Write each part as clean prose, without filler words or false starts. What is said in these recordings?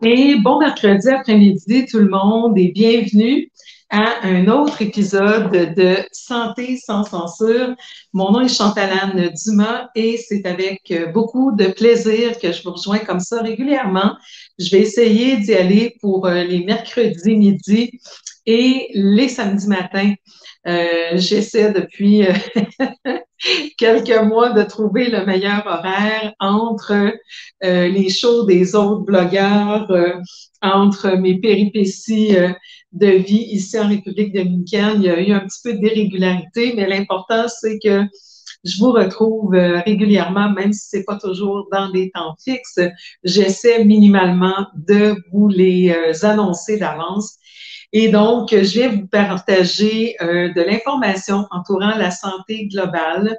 Et bon mercredi après-midi tout le monde et bienvenue à un autre épisode de Santé sans censure. Mon nom est Chantal-Anne Dumas et c'est avec beaucoup de plaisir que je vous rejoins comme ça régulièrement. Je vais essayer d'y aller pour les mercredis midi et les samedis matins. J'essaie depuis quelques mois de trouver le meilleur horaire entre les shows des autres blogueurs, entre mes péripéties de vie ici en République dominicaine. Il y a eu un petit peu d'irrégularité, mais l'important, c'est que je vous retrouve régulièrement, même si c'est pas toujours dans des temps fixes. J'essaie minimalement de vous les annoncer d'avance. Et donc, je vais vous partager de l'information entourant la santé globale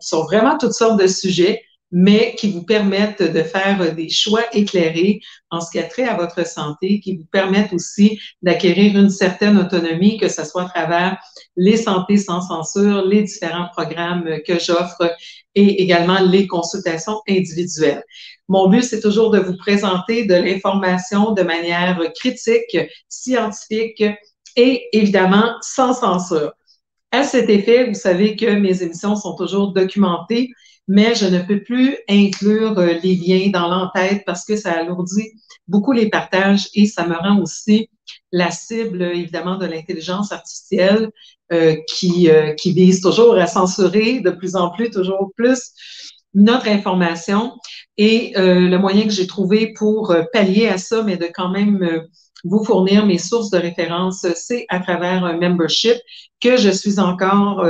sur vraiment toutes sortes de sujets, mais qui vous permettent de faire des choix éclairés en ce qui a trait à votre santé, qui vous permettent aussi d'acquérir une certaine autonomie, que ce soit à travers les santé sans censure, les différents programmes que j'offre et également les consultations individuelles. Mon but, c'est toujours de vous présenter de l'information de manière critique, scientifique et évidemment sans censure. À cet effet, vous savez que mes émissions sont toujours documentées, mais je ne peux plus inclure les liens dans l'entête parce que ça alourdit beaucoup les partages et ça me rend aussi la cible, évidemment, de l'intelligence artificielle qui vise toujours à censurer de plus en plus, toujours plus notre information. Et le moyen que j'ai trouvé pour pallier à ça, mais de quand même vous fournir mes sources de référence, c'est à travers un membership que je suis encore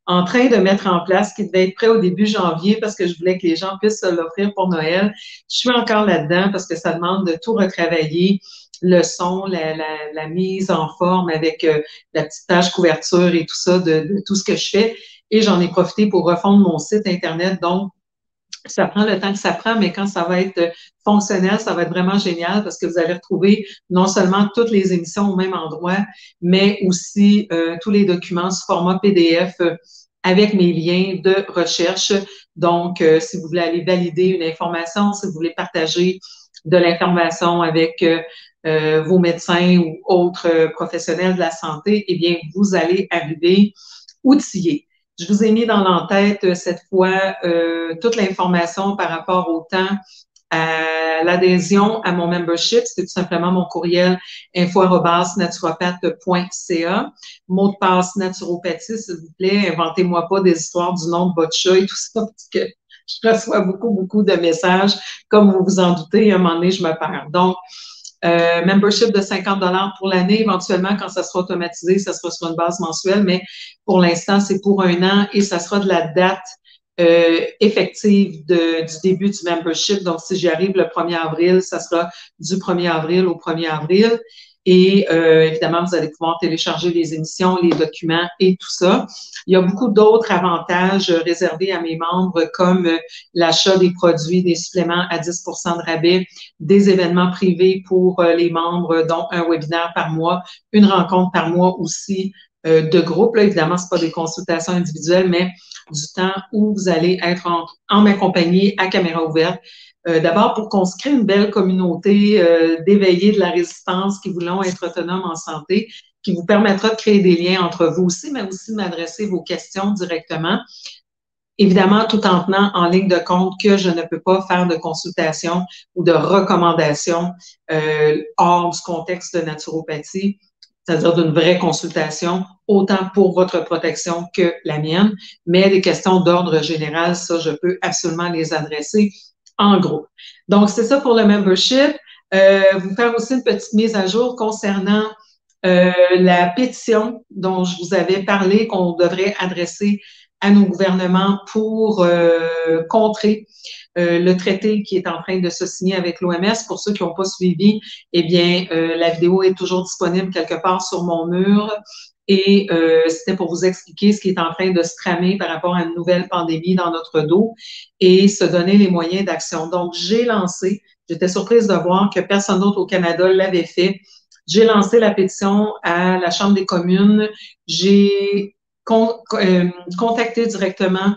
en train de mettre en place, qui devait être prêt au début janvier parce que je voulais que les gens puissent l'offrir pour Noël. Je suis encore là-dedans parce que ça demande de tout retravailler, le son, la mise en forme avec la petite page couverture et tout ça, de tout ce que je fais. Et j'en ai profité pour refondre mon site Internet. Donc, ça prend le temps que ça prend, mais quand ça va être fonctionnel, ça va être vraiment génial parce que vous allez retrouver non seulement toutes les émissions au même endroit, mais aussi tous les documents sous format PDF avec mes liens de recherche. Donc, si vous voulez aller valider une information, si vous voulez partager de l'information avec vos médecins ou autres professionnels de la santé, eh bien, vous allez arriver outillés. Je vous ai mis dans l'entête cette fois toute l'information par rapport au temps à l'adhésion à mon membership. C'est tout simplement mon courriel info@naturopathe.ca. Mot de passe naturopathie, s'il vous plaît. Inventez-moi pas des histoires du nom de votre chat et tout ça parce que je reçois beaucoup de messages. Comme vous vous en doutez, à un moment donné, je me perds. Donc, membership de 50 pour l'année. Éventuellement, quand ça sera automatisé, ça sera sur une base mensuelle, mais pour l'instant, c'est pour un an et ça sera de la date effective du début du membership. Donc, si j'y arrive le 1er avril, ça sera du 1er avril au 1er avril. Et évidemment, vous allez pouvoir télécharger les émissions, les documents et tout ça. Il y a beaucoup d'autres avantages réservés à mes membres, comme l'achat des produits, des suppléments à 10 de rabais, des événements privés pour les membres, dont un webinaire par mois, une rencontre par mois aussi de groupe. Là, évidemment, ce pas des consultations individuelles, mais du temps où vous allez être en ma compagnie à caméra ouverte. D'abord, pour qu'on se crée une belle communauté d'éveillés de la résistance qui voulons être autonomes en santé, qui vous permettra de créer des liens entre vous aussi, mais aussi de m'adresser vos questions directement. Évidemment, tout en tenant en ligne de compte que je ne peux pas faire de consultation ou de recommandation hors du contexte de naturopathie, c'est-à-dire d'une vraie consultation, autant pour votre protection que la mienne, mais des questions d'ordre général, ça, je peux absolument les adresser en groupe. Donc, c'est ça pour le membership. Vous faire aussi une petite mise à jour concernant la pétition dont je vous avais parlé qu'on devrait adresser à nos gouvernements pour contrer le traité qui est en train de se signer avec l'OMS. Pour ceux qui n'ont pas suivi, eh bien, la vidéo est toujours disponible quelque part sur mon mur. Et c'était pour vous expliquer ce qui est en train de se tramer par rapport à une nouvelle pandémie dans notre dos et se donner les moyens d'action. Donc, j'étais surprise de voir que personne d'autre au Canada l'avait fait. J'ai lancé la pétition à la Chambre des communes. J'ai contacté directement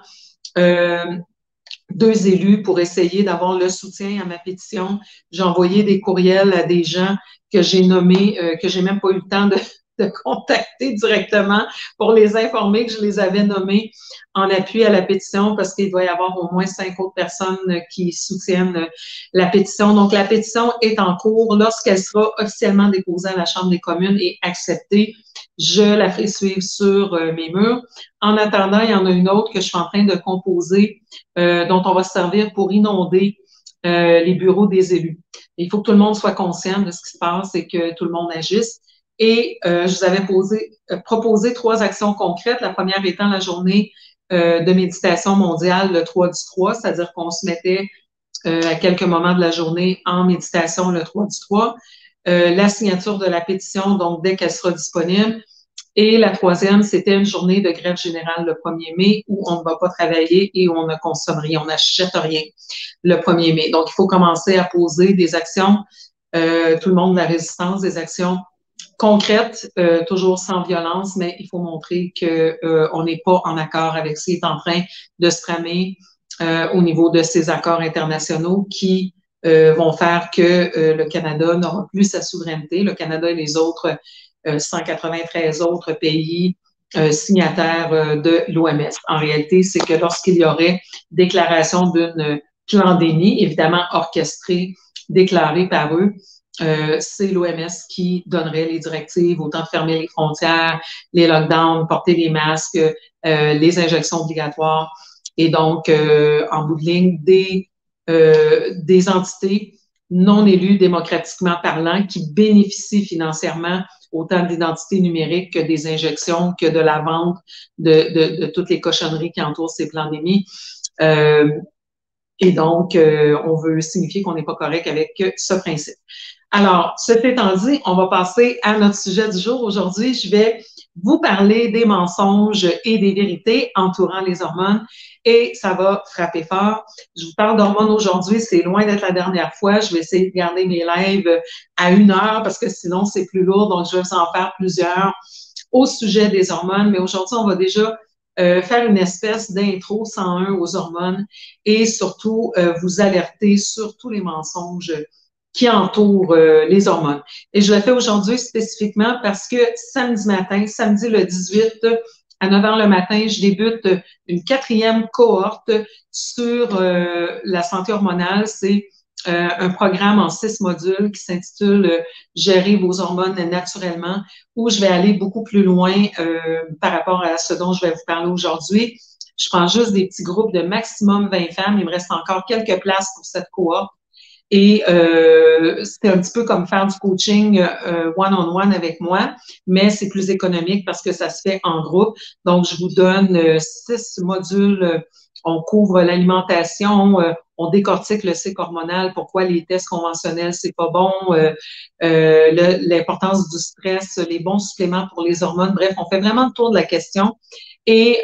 2 élus pour essayer d'avoir le soutien à ma pétition. J'ai envoyé des courriels à des gens que j'ai nommés, que j'ai même pas eu le temps de contacter directement pour les informer que je les avais nommés en appui à la pétition parce qu'il doit y avoir au moins 5 autres personnes qui soutiennent la pétition. Donc, la pétition est en cours. Lorsqu'elle sera officiellement déposée à la Chambre des communes et acceptée, je la ferai suivre sur mes murs. En attendant, il y en a une autre que je suis en train de composer, dont on va se servir pour inonder les bureaux des élus. Il faut que tout le monde soit conscient de ce qui se passe et que tout le monde agisse. Et je vous avais proposé 3 actions concrètes. La première étant la journée de méditation mondiale, le 3 du 3, c'est-à-dire qu'on se mettait à quelques moments de la journée en méditation le 3 du 3. La signature de la pétition, donc dès qu'elle sera disponible. Et la troisième, c'était une journée de grève générale le 1er mai où on ne va pas travailler et où on ne consomme rien, on n'achète rien le 1er mai. Donc, il faut commencer à poser des actions, tout le monde de la résistance, des actions concrètes, toujours sans violence, mais il faut montrer qu'on n'est pas en accord avec ce qui est en train de se tramer au niveau de ces accords internationaux qui vont faire que le Canada n'aura plus sa souveraineté. Le Canada et les autres 193 autres pays signataires de l'OMS. En réalité, c'est que lorsqu'il y aurait déclaration d'une pandémie, évidemment orchestrée, déclarée par eux, c'est l'OMS qui donnerait les directives, autant de fermer les frontières, les lockdowns, porter les masques, les injections obligatoires. Et donc, en bout de ligne, des entités non élues démocratiquement parlant qui bénéficient financièrement autant d'identité numérique que des injections, que de la vente de toutes les cochonneries qui entourent ces pandémies. Et donc, on veut signifier qu'on n'est pas correct avec ce principe. Alors, cet étant dit, on va passer à notre sujet du jour. Aujourd'hui, je vais vous parler des mensonges et des vérités entourant les hormones et ça va frapper fort. Je vous parle d'hormones aujourd'hui, c'est loin d'être la dernière fois. Je vais essayer de garder mes lives à 1 heure parce que sinon, c'est plus lourd. Donc, je vais vous en faire plusieurs au sujet des hormones. Mais aujourd'hui, on va déjà faire une espèce d'intro 101 aux hormones et surtout vous alerter sur tous les mensonges qui entourent les hormones. Et je le fais aujourd'hui spécifiquement parce que samedi matin, samedi le 18, à 9 h le matin, je débute une 4e cohorte sur la santé hormonale. C'est un programme en 6 modules qui s'intitule Gérer vos hormones naturellement, où je vais aller beaucoup plus loin par rapport à ce dont je vais vous parler aujourd'hui. Je prends juste des petits groupes de maximum 20 femmes. Il me reste encore quelques places pour cette cohorte. Et c'est un petit peu comme faire du coaching one-on-one avec moi, mais c'est plus économique parce que ça se fait en groupe. Donc, je vous donne 6 modules. On couvre l'alimentation, on décortique le cycle hormonal, pourquoi les tests conventionnels, c'est pas bon, l'importance du stress, les bons suppléments pour les hormones. Bref, on fait vraiment le tour de la question. Et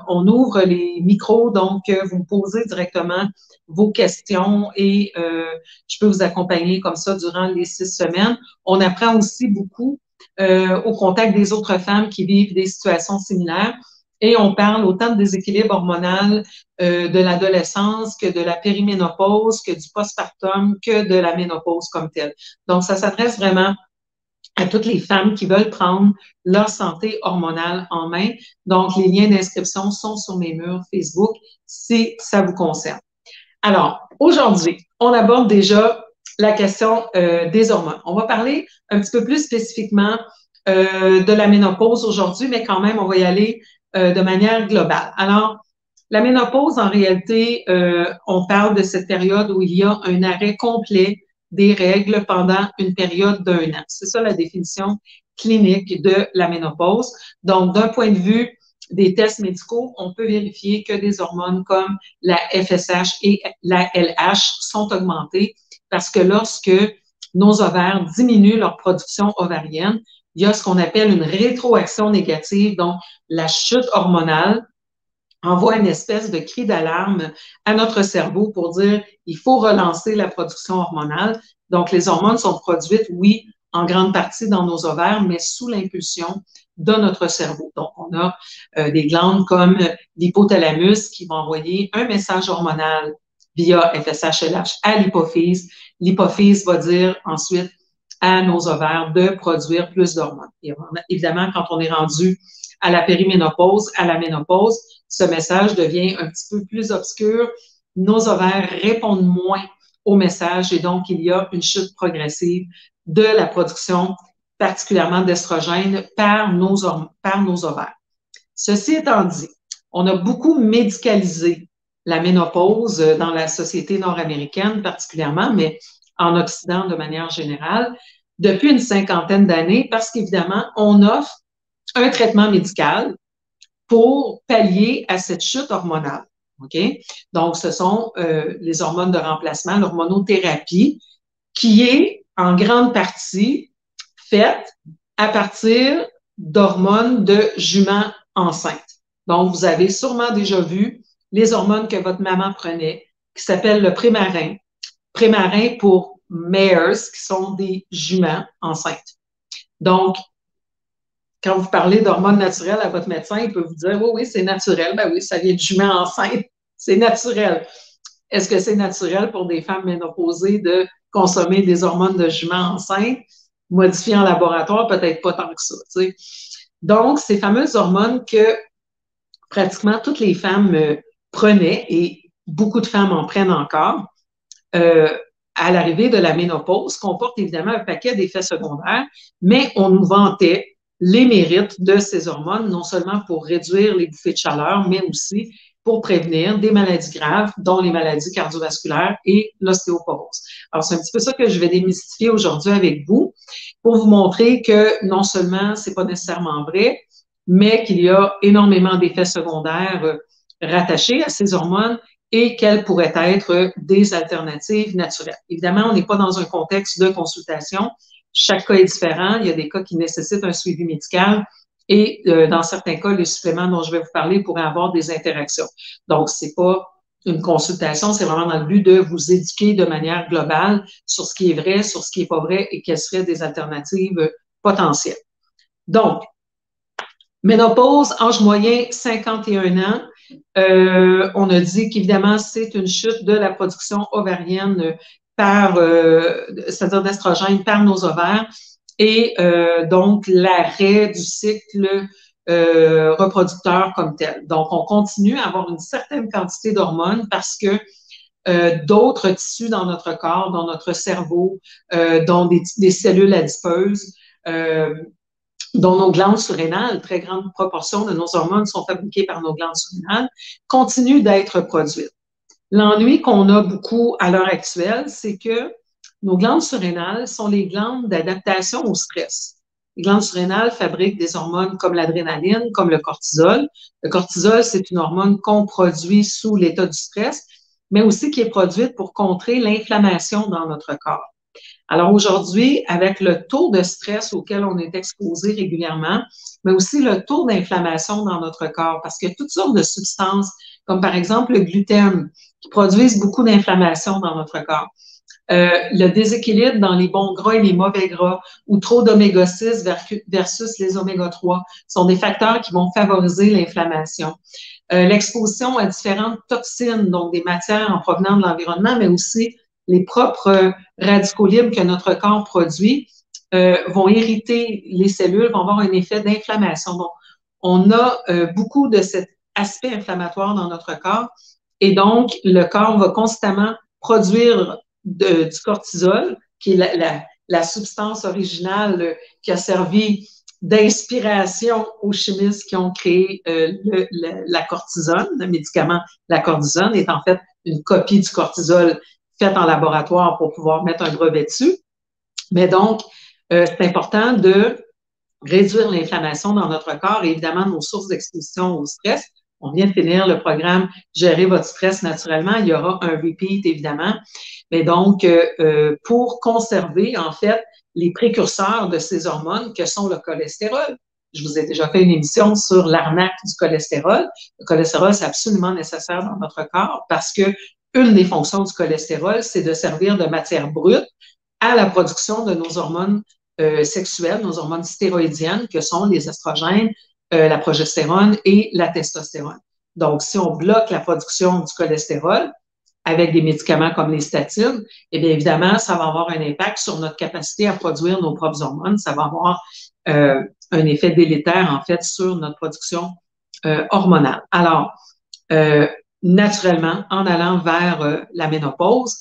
on ouvre les micros, donc vous me posez directement vos questions et je peux vous accompagner comme ça durant les 6 semaines. On apprend aussi beaucoup au contact des autres femmes qui vivent des situations similaires et on parle autant de déséquilibre hormonal de l'adolescence que de la périménopause, que du postpartum, que de la ménopause comme telle. Donc, ça s'adresse vraiment à toutes les femmes qui veulent prendre leur santé hormonale en main. Donc, les liens d'inscription sont sur mes murs Facebook si ça vous concerne. Alors, aujourd'hui, on aborde déjà la question des hormones. On va parler un petit peu plus spécifiquement de la ménopause aujourd'hui, mais quand même, on va y aller de manière globale. Alors, la ménopause, en réalité, on parle de cette période où il y a un arrêt complet des règles pendant une période d'1 an. C'est ça la définition clinique de la ménopause. Donc, d'un point de vue des tests médicaux, on peut vérifier que des hormones comme la FSH et la LH sont augmentées parce que lorsque nos ovaires diminuent leur production ovarienne, il y a ce qu'on appelle une rétroaction négative, donc la chute hormonale envoie une espèce de cri d'alarme à notre cerveau pour dire il faut relancer la production hormonale. Donc, les hormones sont produites, oui, en grande partie dans nos ovaires, mais sous l'impulsion de notre cerveau. Donc, on a des glandes comme l'hypothalamus qui vont envoyer un message hormonal via FSH-LH à l'hypophyse. L'hypophyse va dire ensuite à nos ovaires de produire plus d'hormones. Et évidemment, quand on est rendu à la périménopause, à la ménopause, ce message devient un petit peu plus obscur. Nos ovaires répondent moins au message et donc il y a une chute progressive de la production, particulièrement d'estrogène, par nos ovaires. Ceci étant dit, on a beaucoup médicalisé la ménopause dans la société nord-américaine particulièrement, mais en Occident de manière générale, depuis une cinquantaine d'années, parce qu'évidemment, on offre un traitement médical pour pallier à cette chute hormonale. OK? Donc, ce sont les hormones de remplacement, l'hormonothérapie, qui est en grande partie faite à partir d'hormones de juments enceintes. Donc, vous avez sûrement déjà vu les hormones que votre maman prenait, qui s'appellent le Premarin. Premarin pour mares, qui sont des juments enceintes. Donc, quand vous parlez d'hormones naturelles à votre médecin, il peut vous dire, oui, oui, c'est naturel. Ben oui, ça vient de juments enceintes. C'est naturel. Est-ce que c'est naturel pour des femmes ménopausées de consommer des hormones de jument enceinte modifiées en laboratoire? Peut-être pas tant que ça. Tu sais. Donc, ces fameuses hormones que pratiquement toutes les femmes prenaient, et beaucoup de femmes en prennent encore, à l'arrivée de la ménopause, comportent évidemment un paquet d'effets secondaires, mais on nous vantait les mérites de ces hormones, non seulement pour réduire les bouffées de chaleur, mais aussi pour prévenir des maladies graves, dont les maladies cardiovasculaires et l'ostéoporose. Alors, c'est un petit peu ça que je vais démystifier aujourd'hui avec vous, pour vous montrer que non seulement c'est pas nécessairement vrai, mais qu'il y a énormément d'effets secondaires rattachés à ces hormones et quelles pourraient être des alternatives naturelles. Évidemment, on n'est pas dans un contexte de consultation. Chaque cas est différent. Il y a des cas qui nécessitent un suivi médical et dans certains cas, les suppléments dont je vais vous parler pourraient avoir des interactions. Donc, c'est pas une consultation, c'est vraiment dans le but de vous éduquer de manière globale sur ce qui est vrai, sur ce qui est pas vrai et quelles seraient des alternatives potentielles. Donc, ménopause, âge moyen, 51 ans. On a dit qu'évidemment, c'est une chute de la production ovarienne c'est-à-dire d'estrogène par nos ovaires et donc l'arrêt du cycle reproducteur comme tel. Donc, on continue à avoir une certaine quantité d'hormones parce que d'autres tissus dans notre corps, dans notre cerveau, dont des cellules adipeuses, dont nos glandes surrénales, très grande proportion de nos hormones sont fabriquées par nos glandes surrénales, continuent d'être produites. L'ennui qu'on a beaucoup à l'heure actuelle, c'est que nos glandes surrénales sont les glandes d'adaptation au stress. Les glandes surrénales fabriquent des hormones comme l'adrénaline, comme le cortisol. Le cortisol, c'est une hormone qu'on produit sous l'état du stress, mais aussi qui est produite pour contrer l'inflammation dans notre corps. Alors aujourd'hui, avec le taux de stress auquel on est exposé régulièrement, mais aussi le taux d'inflammation dans notre corps, parce que toutes sortes de substances, comme par exemple le gluten, qui produisent beaucoup d'inflammation dans notre corps. Le déséquilibre dans les bons gras et les mauvais gras, ou trop d'oméga 6 versus les oméga 3, sont des facteurs qui vont favoriser l'inflammation. L'exposition à différentes toxines, donc des matières en provenant de l'environnement, mais aussi les propres radicaux libres que notre corps produit, vont irriter les cellules, vont avoir un effet d'inflammation. Donc, on a beaucoup de cet aspect inflammatoire dans notre corps et donc le corps va constamment produire du cortisol, qui est la substance originale qui a servi d'inspiration aux chimistes qui ont créé la cortisone. Le médicament, la cortisone, est en fait une copie du cortisol faite en laboratoire pour pouvoir mettre un brevet dessus. Mais donc, c'est important de réduire l'inflammation dans notre corps et évidemment nos sources d'exposition au stress. On vient de finir le programme Gérer votre stress naturellement. Il y aura un repeat, évidemment. Mais donc, pour conserver, en fait, les précurseurs de ces hormones que sont le cholestérol. Je vous ai déjà fait une émission sur l'arnaque du cholestérol. Le cholestérol, c'est absolument nécessaire dans notre corps parce que une des fonctions du cholestérol, c'est de servir de matière brute à la production de nos hormones sexuelles, nos hormones stéroïdiennes, que sont les estrogènes, la progestérone et la testostérone. Donc, si on bloque la production du cholestérol avec des médicaments comme les statines, eh bien évidemment, ça va avoir un impact sur notre capacité à produire nos propres hormones. Ça va avoir un effet délétère, en fait, sur notre production hormonale. Alors, naturellement, en allant vers la ménopause,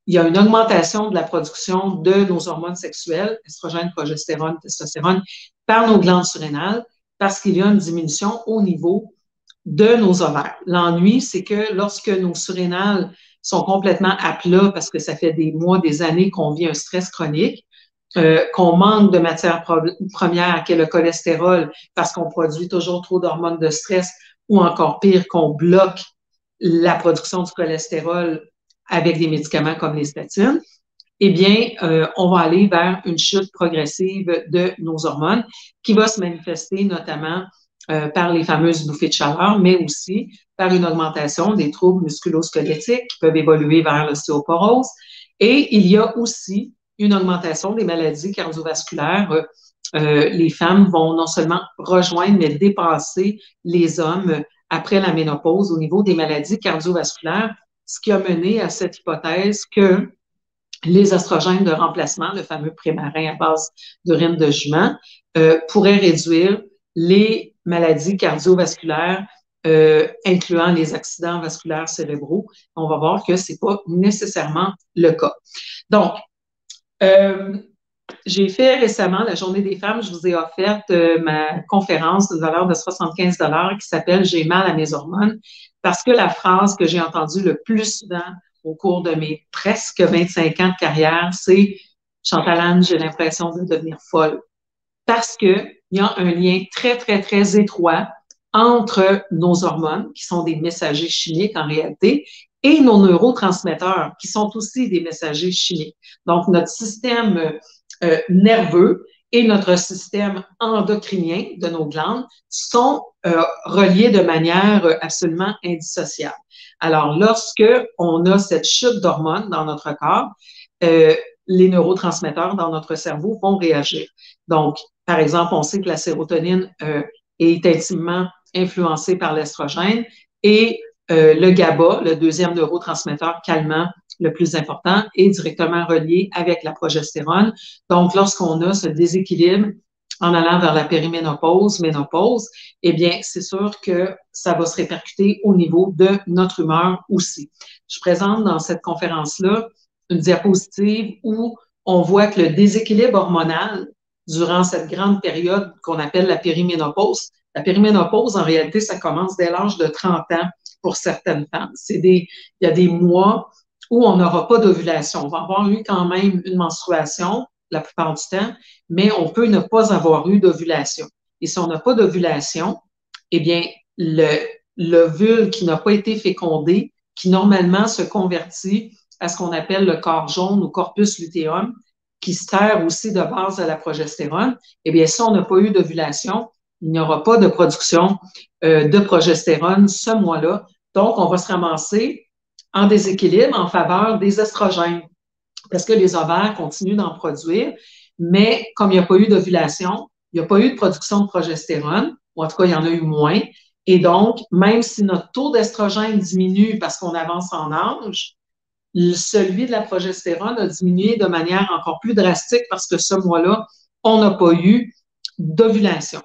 il y a une augmentation de la production de nos hormones sexuelles, estrogène, progestérone, testostérone, par nos glandes surrénales, parce qu'il y a une diminution au niveau de nos ovaires. L'ennui, c'est que lorsque nos surrénales sont complètement à plat, parce que ça fait des mois, des années qu'on vit un stress chronique, qu'on manque de matière première, qui est le cholestérol, parce qu'on produit toujours trop d'hormones de stress, ou encore pire, qu'on bloque la production du cholestérol avec des médicaments comme les statines, eh bien, on va aller vers une chute progressive de nos hormones qui va se manifester notamment par les fameuses bouffées de chaleur, mais aussi par une augmentation des troubles musculo-squelettiques qui peuvent évoluer vers l'ostéoporose. Et il y a aussi une augmentation des maladies cardiovasculaires. Les femmes vont non seulement rejoindre, mais dépasser les hommes après la ménopause au niveau des maladies cardiovasculaires, ce qui a mené à cette hypothèse que les oestrogènes de remplacement, le fameux prémarin à base d'urine de jument, pourraient réduire les maladies cardiovasculaires, incluant les accidents vasculaires cérébraux. On va voir que ce n'est pas nécessairement le cas. Donc, j'ai fait récemment la Journée des femmes, je vous ai offert ma conférence d'une valeur de 75 $ qui s'appelle « J'ai mal à mes hormones » parce que la phrase que j'ai entendue le plus souvent au cours de mes presque 25 ans de carrière, c'est « Chantal Anne, j'ai l'impression de devenir folle ». Parce qu'il y a un lien très, très, très étroit entre nos hormones, qui sont des messagers chimiques en réalité, et nos neurotransmetteurs, qui sont aussi des messagers chimiques. Donc, notre système nerveux et notre système endocrinien de nos glandes sont reliés de manière absolument indissociable. Alors, lorsque on a cette chute d'hormones dans notre corps, les neurotransmetteurs dans notre cerveau vont réagir. Donc, par exemple, on sait que la sérotonine est intimement influencée par l'estrogène et le GABA, le deuxième neurotransmetteur calmant le plus important, est directement relié avec la progestérone. Donc, lorsqu'on a ce déséquilibre en allant vers la périménopause, ménopause, eh bien, c'est sûr que ça va se répercuter au niveau de notre humeur aussi. Je présente dans cette conférence-là une diapositive où on voit que le déséquilibre hormonal durant cette grande période qu'on appelle la périménopause, la périménopause, en réalité, ça commence dès l'âge de 30 ans pour certaines femmes. Il y a des mois où on n'aura pas d'ovulation. On va avoir eu quand même une menstruation la plupart du temps, mais on peut ne pas avoir eu d'ovulation. Et si on n'a pas d'ovulation, eh bien, l'ovule qui n'a pas été fécondé, qui normalement se convertit à ce qu'on appelle le corps jaune ou corpus luteum, qui sert aussi de base à la progestérone, eh bien, si on n'a pas eu d'ovulation, il n'y aura pas de production de progestérone ce mois-là. Donc, on va se ramasser en déséquilibre en faveur des estrogènes parce que les ovaires continuent d'en produire, mais comme il n'y a pas eu d'ovulation, il n'y a pas eu de production de progestérone, ou en tout cas, il y en a eu moins. Et donc, même si notre taux d'estrogène diminue parce qu'on avance en âge, celui de la progestérone a diminué de manière encore plus drastique parce que ce mois-là, on n'a pas eu d'ovulation.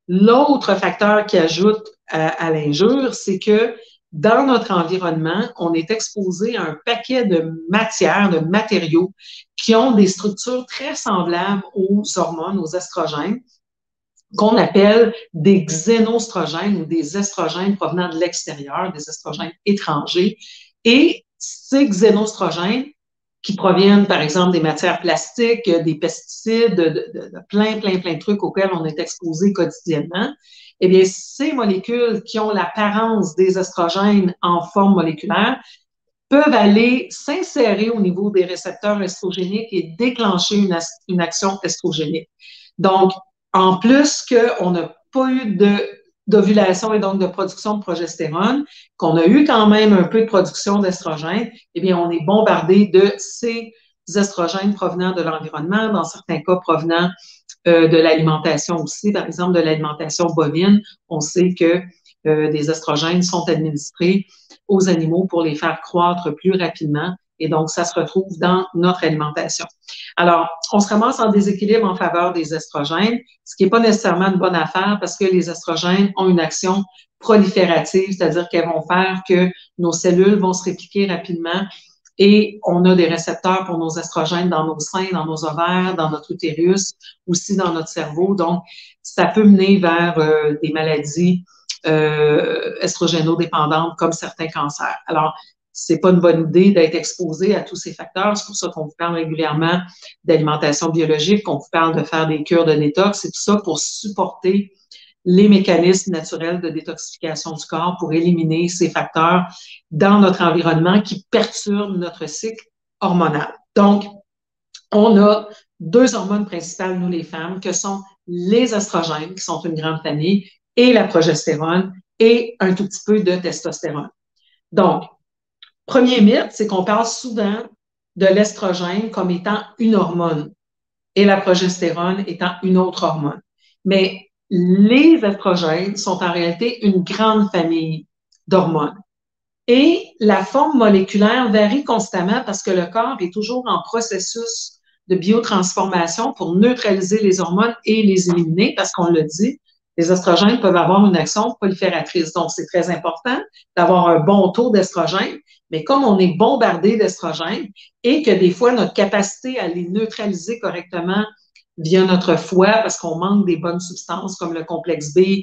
L'autre facteur qui ajoute à l'injure, c'est que dans notre environnement, on est exposé à un paquet de matières, de matériaux qui ont des structures très semblables aux hormones, aux estrogènes, qu'on appelle des xénostrogènes ou des estrogènes provenant de l'extérieur, des estrogènes étrangers. Et ces xénostrogènes, qui proviennent, par exemple, des matières plastiques, des pesticides, de plein de trucs auxquels on est exposé quotidiennement, eh bien, ces molécules qui ont l'apparence des estrogènes en forme moléculaire peuvent aller s'insérer au niveau des récepteurs estrogéniques et déclencher une action estrogénique. Donc, en plus qu'on n'a pas eu d'ovulation et donc de production de progestérone, qu'on a eu quand même un peu de production d'estrogène, eh bien, on est bombardé de ces estrogènes provenant de l'environnement, dans certains cas provenant de l'alimentation aussi, par exemple de l'alimentation bovine. On sait que des estrogènes sont administrés aux animaux pour les faire croître plus rapidement. Et donc, ça se retrouve dans notre alimentation. Alors, on se ramasse en déséquilibre en faveur des estrogènes, ce qui n'est pas nécessairement une bonne affaire parce que les estrogènes ont une action proliférative, c'est-à-dire qu'elles vont faire que nos cellules vont se répliquer rapidement et on a des récepteurs pour nos estrogènes dans nos seins, dans nos ovaires, dans notre utérus, aussi dans notre cerveau. Donc, ça peut mener vers des maladies estrogénodépendantes comme certains cancers. Alors, c'est pas une bonne idée d'être exposé à tous ces facteurs. C'est pour ça qu'on vous parle régulièrement d'alimentation biologique, qu'on vous parle de faire des cures de détox. C'est tout ça pour supporter les mécanismes naturels de détoxification du corps pour éliminer ces facteurs dans notre environnement qui perturbent notre cycle hormonal. Donc, on a deux hormones principales, nous les femmes, que sont les estrogènes, qui sont une grande famille, et la progestérone, et un tout petit peu de testostérone. Donc, premier mythe, c'est qu'on parle souvent de l'estrogène comme étant une hormone et la progestérone étant une autre hormone. Mais les estrogènes sont en réalité une grande famille d'hormones. Et la forme moléculaire varie constamment parce que le corps est toujours en processus de biotransformation pour neutraliser les hormones et les éliminer parce qu'on le dit, les estrogènes peuvent avoir une action prolifératrice. Donc, c'est très important d'avoir un bon taux d'estrogène, mais comme on est bombardé d'estrogènes et que des fois, notre capacité à les neutraliser correctement via notre foie parce qu'on manque des bonnes substances comme le complexe B,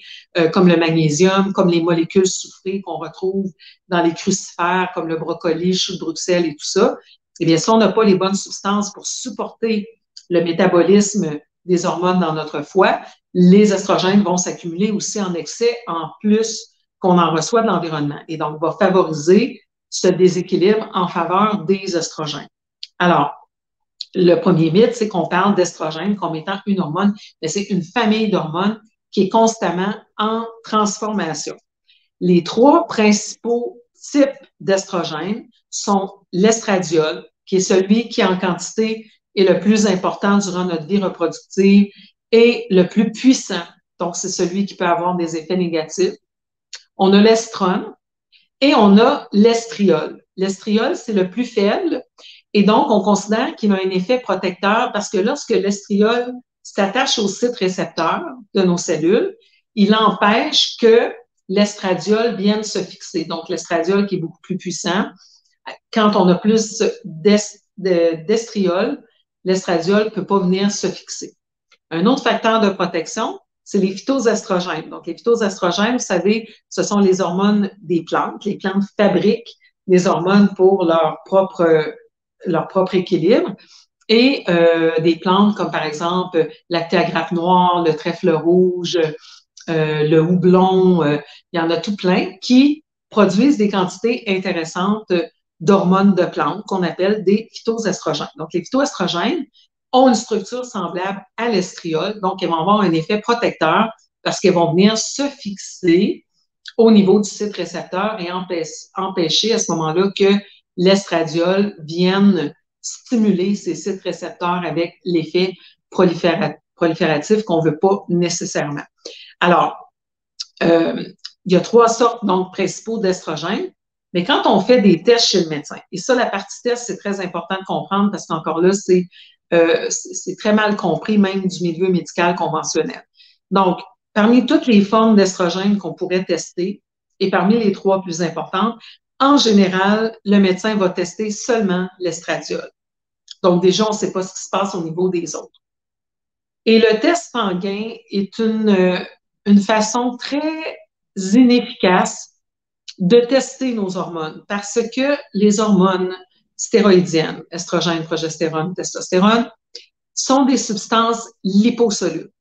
comme le magnésium, comme les molécules soufrées qu'on retrouve dans les crucifères comme le brocoli, le chou de Bruxelles et tout ça, eh bien, si on n'a pas les bonnes substances pour supporter le métabolisme des hormones dans notre foie, les estrogènes vont s'accumuler aussi en excès, en plus qu'on en reçoit de l'environnement. Et donc, va favoriser ce déséquilibre en faveur des estrogènes. Alors, le premier mythe, c'est qu'on parle d'estrogène comme étant une hormone, mais c'est une famille d'hormones qui est constamment en transformation. Les trois principaux types d'estrogènes sont l'estradiol, qui est celui qui, en quantité, est le plus important durant notre vie reproductive et le plus puissant. Donc, c'est celui qui peut avoir des effets négatifs. On a l'estrone et on a l'estriol. L'estriol, c'est le plus faible et donc, on considère qu'il a un effet protecteur parce que lorsque l'estriol s'attache au site récepteur de nos cellules, il empêche que l'estradiol vienne se fixer. Donc, l'estradiol qui est beaucoup plus puissant, quand on a plus d'estriol, l'estradiol ne peut pas venir se fixer. Un autre facteur de protection, c'est les phytoestrogènes. Donc, les phytoestrogènes, vous savez, ce sont les hormones des plantes. Les plantes fabriquent des hormones pour leur propre équilibre. Et des plantes comme par exemple l'actéagrafe noire, le trèfle rouge, le houblon, il y en a tout plein qui produisent des quantités intéressantes d'hormones de plantes qu'on appelle des phytoestrogènes. Donc, les phytoestrogènes ont une structure semblable à l'estriol, donc elles vont avoir un effet protecteur parce qu'elles vont venir se fixer au niveau du site récepteur et empêcher à ce moment-là que l'estradiol vienne stimuler ces sites récepteurs avec l'effet prolifératif qu'on ne veut pas nécessairement. Alors, il y a trois sortes donc principaux d'estrogènes, mais quand on fait des tests chez le médecin, et ça, la partie test, c'est très important de comprendre parce qu'encore là, c'est très mal compris même du milieu médical conventionnel. Donc, parmi toutes les formes d'estrogènes qu'on pourrait tester, et parmi les trois plus importantes, en général, le médecin va tester seulement l'estradiol. Donc, déjà, on ne sait pas ce qui se passe au niveau des autres. Et le test sanguin est une façon très inefficace de tester nos hormones parce que les hormones stéroïdiennes, estrogène, progestérone, testostérone, sont des substances liposolubles.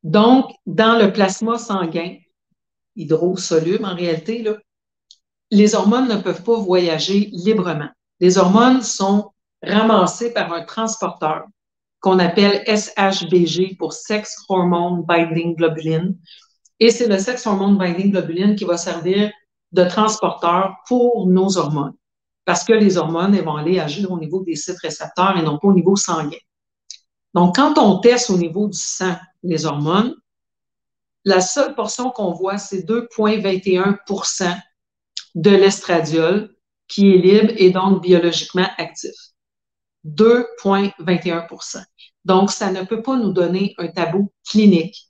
Donc, dans le plasma sanguin, hydrosoluble en réalité, là, les hormones ne peuvent pas voyager librement. Les hormones sont ramassées par un transporteur qu'on appelle SHBG pour Sex Hormone Binding Globulin. Et c'est le Sex Hormone Binding Globulin qui va servir de transporteur pour nos hormones. parce que les hormones, elles vont aller agir au niveau des sites récepteurs et non pas au niveau sanguin. Donc, quand on teste au niveau du sang les hormones, la seule portion qu'on voit, c'est 2,21 de l'estradiol qui est libre et donc biologiquement actif. 2,21 Donc, ça ne peut pas nous donner un tabou clinique.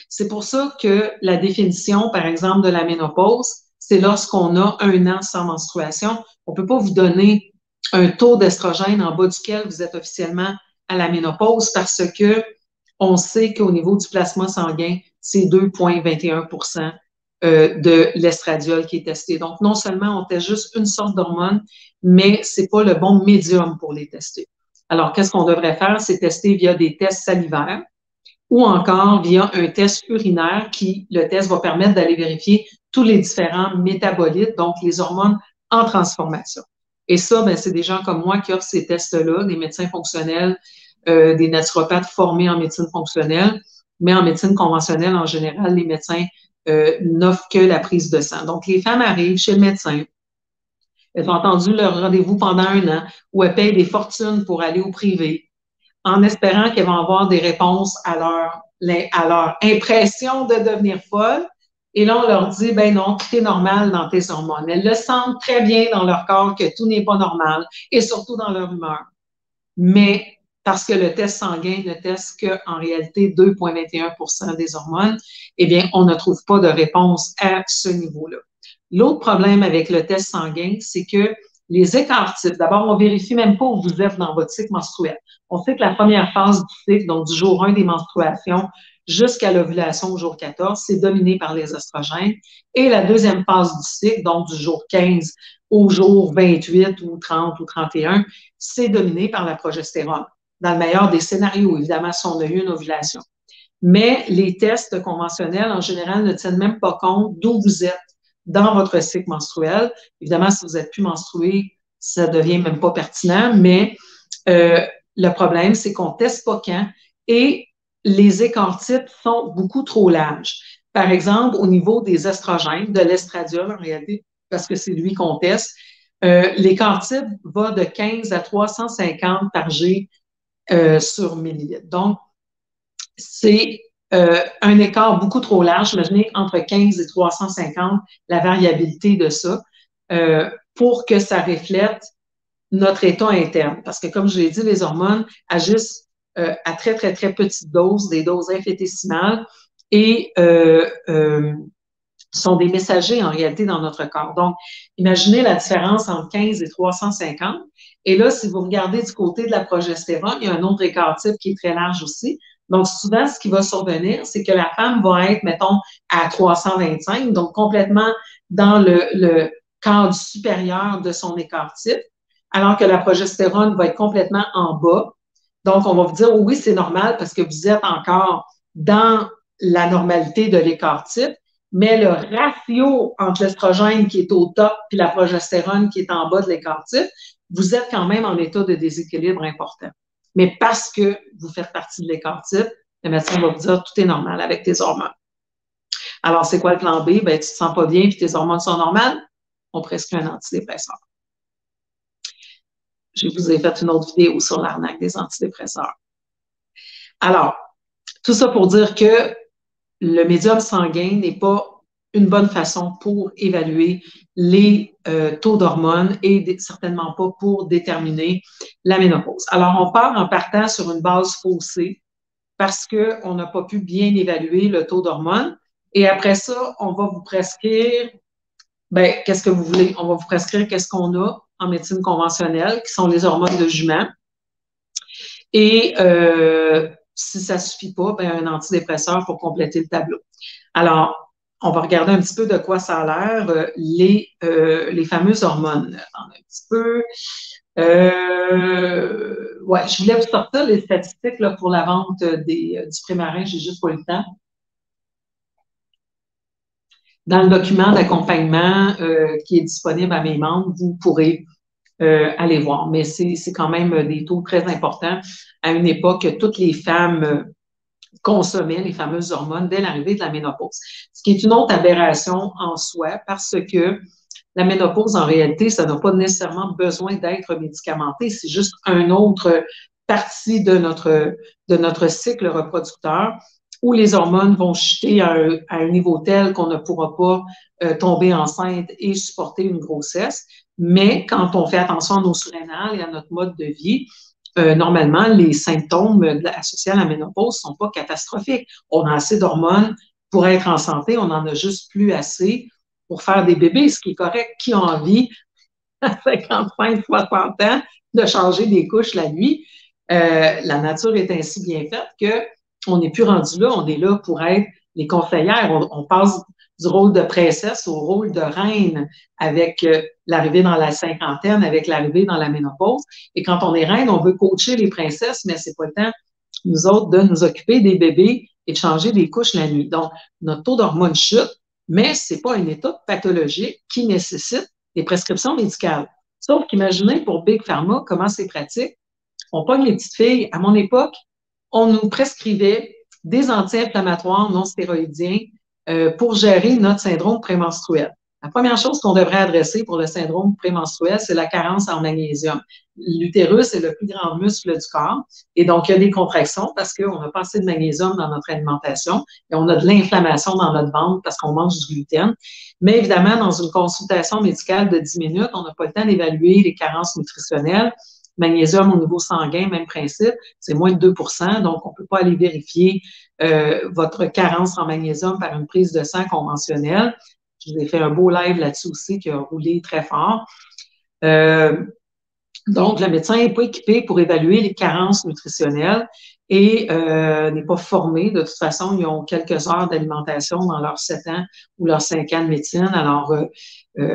C'est pour ça que la définition, par exemple, de la ménopause, c'est lorsqu'on a 1 an sans menstruation. On ne peut pas vous donner un taux d'estrogène en bas duquel vous êtes officiellement à la ménopause parce que on sait qu'au niveau du plasma sanguin, c'est 2,21 de l'estradiol qui est testé. Donc, non seulement on teste juste une sorte d'hormone, mais c'est pas le bon médium pour les tester. Alors, qu'est-ce qu'on devrait faire? C'est tester via des tests salivaires ou encore via un test urinaire qui, le test va permettre d'aller vérifier tous les différents métabolites, donc les hormones en transformation. Et ça, ben, c'est des gens comme moi qui offrent ces tests-là, des médecins fonctionnels, des naturopathes formés en médecine fonctionnelle, mais en médecine conventionnelle, en général, les médecins n'offrent que la prise de sang. Donc, les femmes arrivent chez le médecin, elles ont attendu leur rendez-vous pendant 1 an, où elles payent des fortunes pour aller au privé, en espérant qu'elles vont avoir des réponses à leur impression de devenir folle. Et là, on leur dit, ben non, tout est normal dans tes hormones. Elles le sentent très bien dans leur corps que tout n'est pas normal, et surtout dans leur humeur. Mais parce que le test sanguin ne teste qu'en réalité 2,21 des hormones, eh bien, on ne trouve pas de réponse à ce niveau-là. L'autre problème avec le test sanguin, c'est que les écarts types, d'abord, on vérifie même pas où vous êtes dans votre cycle menstruel. On sait que la première phase du cycle, donc du jour 1 des menstruations jusqu'à l'ovulation au jour 14, c'est dominé par les oestrogènes. Et la deuxième phase du cycle, donc du jour 15 au jour 28 ou 30 ou 31, c'est dominé par la progestérone. Dans le meilleur des scénarios, évidemment, si on a eu une ovulation. Mais les tests conventionnels, en général, ne tiennent même pas compte d'où vous êtes dans votre cycle menstruel. Évidemment, si vous êtes plus menstrué, ça devient même pas pertinent, mais le problème, c'est qu'on teste pas quand et les écarts types sont beaucoup trop larges. Par exemple, au niveau des estrogènes, de l'estradiol en réalité, parce que c'est lui qu'on teste, l'écart type va de 15 à 350 par G sur millilitre. Donc, c'est un écart beaucoup trop large. Imaginez entre 15 et 350 la variabilité de ça pour que ça reflète notre état interne. Parce que, comme je l'ai dit, les hormones agissent à très, très, très petite dose, des doses infétésimales, et sont des messagers en réalité dans notre corps. Donc, imaginez la différence entre 15 et 350. Et là, si vous regardez du côté de la progestérone, il y a un autre écart type qui est très large aussi. Donc, souvent, ce qui va survenir, c'est que la femme va être, mettons, à 325, donc complètement dans le cadre supérieur de son écart type, alors que la progestérone va être complètement en bas. Donc, on va vous dire, oh oui, c'est normal parce que vous êtes encore dans la normalité de l'écart type, mais le ratio entre l'estrogène qui est au top et la progestérone qui est en bas de l'écart type, vous êtes quand même en état de déséquilibre important. Mais parce que vous faites partie de l'écart type, le médecin va vous dire tout est normal avec tes hormones. Alors, c'est quoi le plan B? Ben, tu te sens pas bien et tes hormones sont normales? On prescrit un antidépresseur. Je vous ai fait une autre vidéo sur l'arnaque des antidépresseurs. Alors, tout ça pour dire que le médium sanguin n'est pas une bonne façon pour évaluer les taux d'hormones et certainement pas pour déterminer la ménopause. Alors, on part en partant sur une base faussée parce qu'on n'a pas pu bien évaluer le taux d'hormones. Et après ça, on va vous prescrire, ben, qu'est-ce que vous voulez? On va vous prescrire qu'est-ce qu'on a en médecine conventionnelle, qui sont les hormones de jument. Et si ça ne suffit pas, ben, un antidépresseur pour compléter le tableau. Alors, on va regarder un petit peu de quoi ça a l'air, les fameuses hormones. Attendez un petit peu. Ouais, je voulais vous sortir les statistiques là, pour la vente du Primarin, j'ai juste pas eu le temps. Dans le document d'accompagnement qui est disponible à mes membres, vous pourrez aller voir. Mais c'est quand même des taux très importants à une époque que toutes les femmes consommaient les fameuses hormones dès l'arrivée de la ménopause. Ce qui est une autre aberration en soi parce que la ménopause, en réalité, ça n'a pas nécessairement besoin d'être médicamenté. C'est juste une autre partie de notre cycle reproducteur où les hormones vont chuter à un niveau tel qu'on ne pourra pas tomber enceinte et supporter une grossesse. Mais quand on fait attention à nos surrénales et à notre mode de vie, normalement, les symptômes associés à la ménopause ne sont pas catastrophiques. On a assez d'hormones pour être en santé, on n'en a juste plus assez pour faire des bébés, ce qui est correct. Qui a envie, à 55, 60 ans, de changer des couches la nuit? La nature est ainsi bien faite qu'on n'est plus rendu là, on est là pour être les conseillères. On passe du rôle de princesse au rôle de reine avec l'arrivée dans la cinquantaine, avec l'arrivée dans la ménopause. Et quand on est reine, on veut coacher les princesses, mais c'est pas le temps, nous autres, de nous occuper des bébés et de changer des couches la nuit. Donc, notre taux d'hormones chute, mais c'est pas un état pathologique qui nécessite des prescriptions médicales. Sauf qu'imaginez pour Big Pharma comment c'est pratique. On pogne les petites filles. À mon époque, on nous prescrivait des anti-inflammatoires non stéroïdiens pour gérer notre syndrome prémenstruel. La première chose qu'on devrait adresser pour le syndrome prémenstruel, c'est la carence en magnésium. L'utérus est le plus grand muscle du corps et donc il y a des contractions parce qu'on n'a pas assez de magnésium dans notre alimentation et on a de l'inflammation dans notre ventre parce qu'on mange du gluten. Mais évidemment, dans une consultation médicale de 10 minutes, on n'a pas le temps d'évaluer les carences nutritionnelles. Magnésium au niveau sanguin, même principe, c'est moins de 2 donc on ne peut pas aller vérifier votre carence en magnésium par une prise de sang conventionnelle. Je vous ai fait un beau live là-dessus aussi qui a roulé très fort. Donc, le médecin n'est pas équipé pour évaluer les carences nutritionnelles et n'est pas formé. De toute façon, ils ont quelques heures d'alimentation dans leurs 7 ans ou leurs 5 ans de médecine. Alors,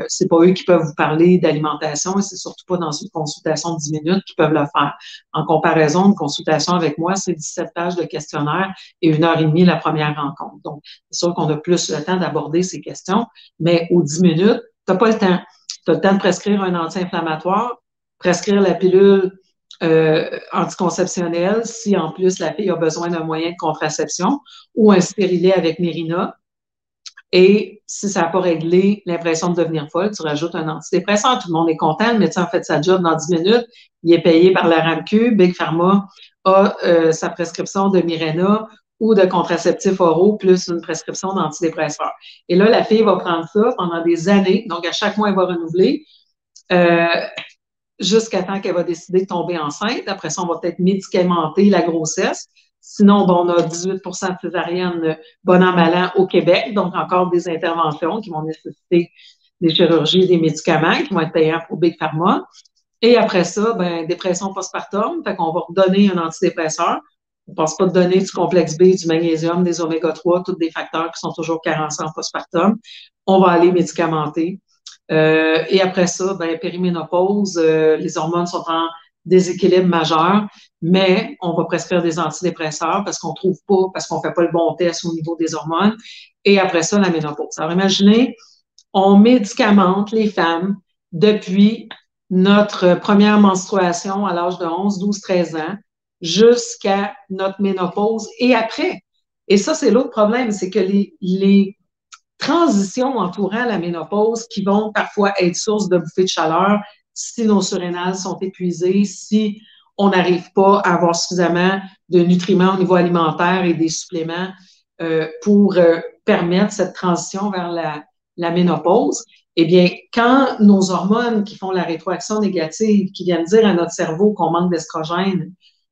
c'est pas eux qui peuvent vous parler d'alimentation et c'est surtout pas dans une consultation de 10 minutes qu'ils peuvent le faire. En comparaison, une consultation avec moi, c'est 17 pages de questionnaire et 1 heure et demie la première rencontre. Donc, c'est sûr qu'on a plus le temps d'aborder ces questions, mais aux 10 minutes, tu n'as pas le temps. Tu as le temps de prescrire un anti-inflammatoire, prescrire la pilule anticonceptionnelle si en plus la fille a besoin d'un moyen de contraception ou un stérilet avec Mirena. Et si ça n'a pas réglé l'impression de devenir folle, tu rajoutes un antidépresseur. Tout le monde est content. Le médecin a fait sa job dans 10 minutes. Il est payé par la RAMQ. Big Pharma a sa prescription de Mirena ou de contraceptifs oraux plus une prescription d'antidépresseurs. Et là, la fille va prendre ça pendant des années. Donc, à chaque mois, elle va renouveler. Jusqu'à temps qu'elle va décider de tomber enceinte. Après ça, on va peut-être médicamenter la grossesse. Sinon, bon, on a 18 de césariennes bon an, mal an au Québec, donc encore des interventions qui vont nécessiter des chirurgies et des médicaments qui vont être payants pour Big Pharma. Et après ça, ben, dépression postpartum, fait qu'on va redonner un antidépresseur. On ne pense pas de donner du complexe B, du magnésium, des oméga-3, tous des facteurs qui sont toujours carencés en postpartum. On va aller médicamenter. Et après ça, ben, périménopause, les hormones sont en déséquilibre majeur, mais on va prescrire des antidépresseurs parce qu'on trouve pas, parce qu'on fait pas le bon test au niveau des hormones. Et après ça, la ménopause. Alors, imaginez, on médicamente les femmes depuis notre première menstruation à l'âge de 11, 12, 13 ans jusqu'à notre ménopause et après. Et ça, c'est l'autre problème, c'est que les transitions entourant la ménopause qui vont parfois être source de bouffées de chaleur si nos surrénales sont épuisées, si on n'arrive pas à avoir suffisamment de nutriments au niveau alimentaire et des suppléments pour permettre cette transition vers la ménopause. Eh bien, quand nos hormones qui font la rétroaction négative, qui viennent dire à notre cerveau qu'on manque d'estrogène,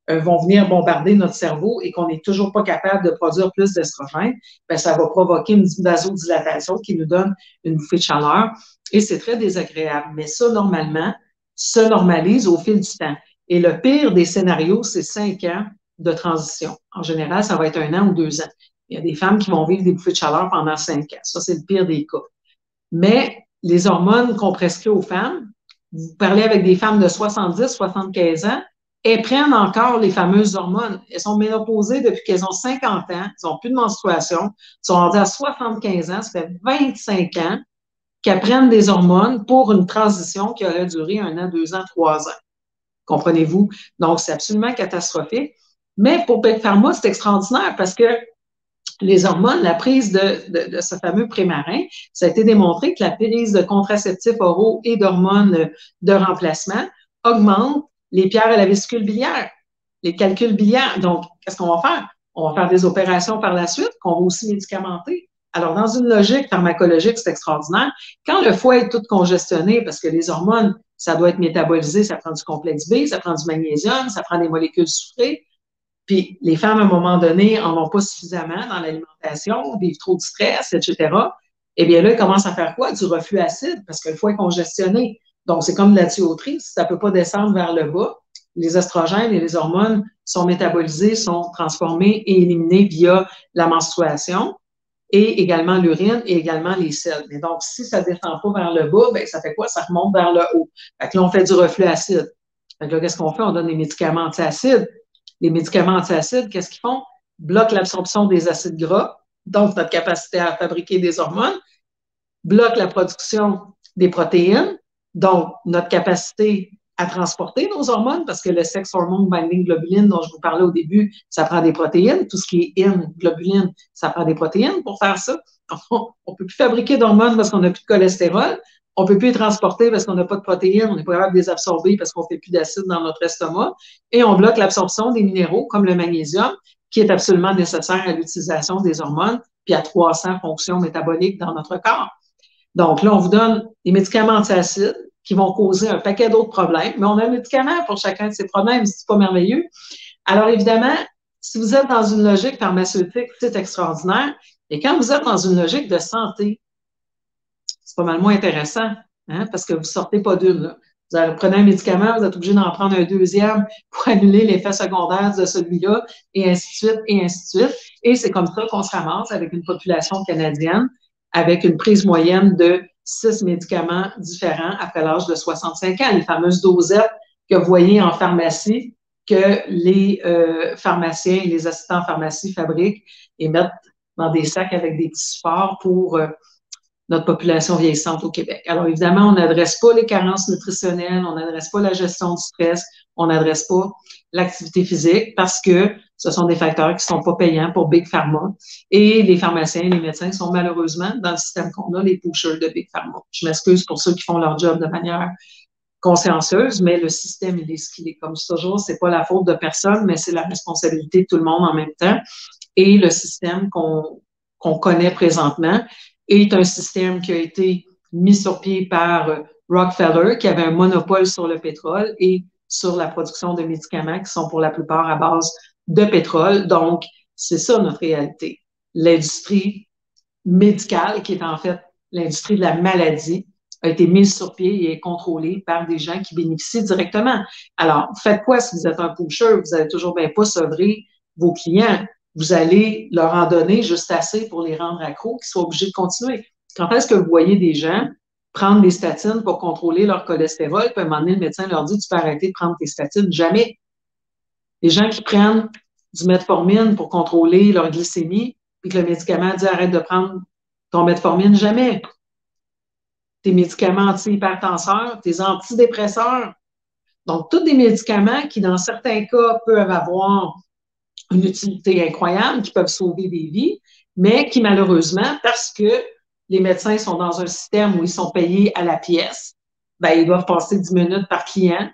vont venir bombarder notre cerveau et qu'on n'est toujours pas capable de produire plus d'estrogène, ben, ça va provoquer une vasodilatation qui nous donne une bouffée de chaleur et c'est très désagréable. Mais ça, normalement, se normalise au fil du temps. Et le pire des scénarios, c'est 5 ans de transition. En général, ça va être 1 an ou 2 ans. Il y a des femmes qui vont vivre des bouffées de chaleur pendant 5 ans. Ça, c'est le pire des cas. Mais les hormones qu'on prescrit aux femmes, vous parlez avec des femmes de 70, 75 ans, elles prennent encore les fameuses hormones. Elles sont ménopausées depuis qu'elles ont 50 ans, elles n'ont plus de menstruation, elles sont rendues à 75 ans, ça fait 25 ans qu'elles prennent des hormones pour une transition qui aurait duré 1 an, 2 ans, 3 ans. Comprenez-vous? Donc, c'est absolument catastrophique. Mais pour Big Pharma, c'est extraordinaire parce que les hormones, la prise de ce fameux prémarin, ça a été démontré que la prise de contraceptifs oraux et d'hormones de remplacement augmente les pierres à la vésicule biliaire, les calculs biliaires. Donc, qu'est-ce qu'on va faire? On va faire des opérations par la suite, qu'on va aussi médicamenter. Alors, dans une logique pharmacologique, c'est extraordinaire. Quand le foie est tout congestionné, parce que les hormones, ça doit être métabolisé, ça prend du complexe B, ça prend du magnésium, ça prend des molécules sucrées, puis les femmes, à un moment donné, en ont pas suffisamment dans l'alimentation, vivent trop de stress, etc. Eh bien là, ils commencent à faire quoi? Du reflux acide, parce que le foie est congestionné. Donc, c'est comme de la tuyauterie, ça ne peut pas descendre vers le bas. Les oestrogènes et les hormones sont métabolisés, sont transformés et éliminés via la menstruation et également l'urine et également les selles. Mais donc, si ça ne descend pas vers le bas, ben, ça fait quoi? Ça remonte vers le haut. Fait que là, on fait du reflux acide. Fait que là, qu'est-ce qu'on fait? On donne des médicaments antiacides. Les médicaments antiacides, qu'est-ce qu'ils font? Bloquent l'absorption des acides gras, donc notre capacité à fabriquer des hormones, bloquent la production des protéines, donc notre capacité à transporter nos hormones, parce que le sex hormone binding globulin dont je vous parlais au début, ça prend des protéines. Tout ce qui est in globuline, ça prend des protéines pour faire ça. On ne peut plus fabriquer d'hormones parce qu'on n'a plus de cholestérol. On ne peut plus les transporter parce qu'on n'a pas de protéines. On n'est pas capable de les absorber parce qu'on ne fait plus d'acide dans notre estomac. Et on bloque l'absorption des minéraux comme le magnésium, qui est absolument nécessaire à l'utilisation des hormones, puis à 300 fonctions métaboliques dans notre corps. Donc là, on vous donne des médicaments antiacides qui vont causer un paquet d'autres problèmes, mais on a un médicament pour chacun de ces problèmes, c'est pas merveilleux. Alors évidemment, si vous êtes dans une logique pharmaceutique, c'est extraordinaire, et quand vous êtes dans une logique de santé, c'est pas mal moins intéressant, hein, parce que vous ne sortez pas d'une. Vous prenez un médicament, vous êtes obligé d'en prendre un deuxième pour annuler l'effet secondaire de celui-là, et ainsi de suite, et ainsi de suite. Et c'est comme ça qu'on se ramasse avec une population canadienne avec une prise moyenne de 6 médicaments différents après l'âge de 65 ans, les fameuses dosettes que vous voyez en pharmacie, que les pharmaciens et les assistants en pharmacie fabriquent et mettent dans des sacs avec des petits supports pour notre population vieillissante au Québec. Alors, évidemment, on n'adresse pas les carences nutritionnelles, on n'adresse pas la gestion du stress, on n'adresse pas l'activité physique parce que ce sont des facteurs qui ne sont pas payants pour Big Pharma. Et les pharmaciens et les médecins sont malheureusement, dans le système qu'on a, les pushers de Big Pharma. Je m'excuse pour ceux qui font leur job de manière consciencieuse, mais le système, il est ce qu'il est. Comme toujours, c'est pas la faute de personne, mais c'est la responsabilité de tout le monde en même temps. Et le système qu'on connaît présentement est un système qui a été mis sur pied par Rockefeller, qui avait un monopole sur le pétrole et sur la production de médicaments qui sont pour la plupart à base de pétrole. Donc, c'est ça notre réalité. L'industrie médicale, qui est en fait l'industrie de la maladie, a été mise sur pied et est contrôlée par des gens qui bénéficient directement. Alors, faites quoi si vous êtes un pusher? Vous n'allez toujours bien pas sevrer vos clients. Vous allez leur en donner juste assez pour les rendre accros, qu'ils soient obligés de continuer. Quand est-ce que vous voyez des gens prendre des statines pour contrôler leur cholestérol, puis à un moment donné, le médecin leur dit, tu peux arrêter de prendre tes statines? Jamais. Les gens qui prennent du metformine pour contrôler leur glycémie, puis que le médicament dit, arrête de prendre ton metformine, jamais. Tes médicaments anti-hypertenseurs, tes antidépresseurs. Donc, tous des médicaments qui, dans certains cas, peuvent avoir une utilité incroyable, qui peuvent sauver des vies, mais qui, malheureusement, parce que les médecins sont dans un système où ils sont payés à la pièce, ben, ils doivent passer 10 minutes par client.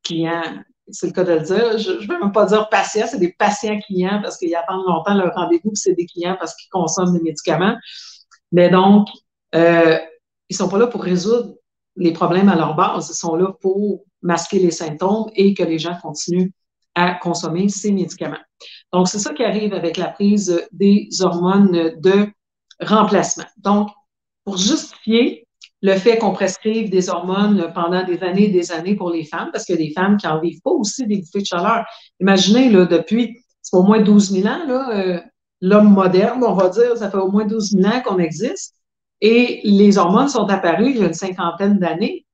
Client, c'est le cas de le dire. Je ne veux même pas dire patient, c'est des patients clients parce qu'ils attendent longtemps leur rendez-vous, puis c'est des clients parce qu'ils consomment des médicaments. Mais donc, ils sont pas là pour résoudre les problèmes à leur base. Ils sont là pour masquer les symptômes et que les gens continuent à consommer ces médicaments. Donc, c'est ça qui arrive avec la prise des hormones de remplacement. Donc, pour justifier le fait qu'on prescrive des hormones pendant des années et des années pour les femmes, parce qu'il y a des femmes qui n'en vivent pas aussi des bouffées de chaleur. Imaginez, là, depuis, c'est au moins 12 000 ans, là, l'homme moderne, on va dire, ça fait au moins 12 000 ans qu'on existe. Et les hormones sont apparues il y a une cinquantaine d'années.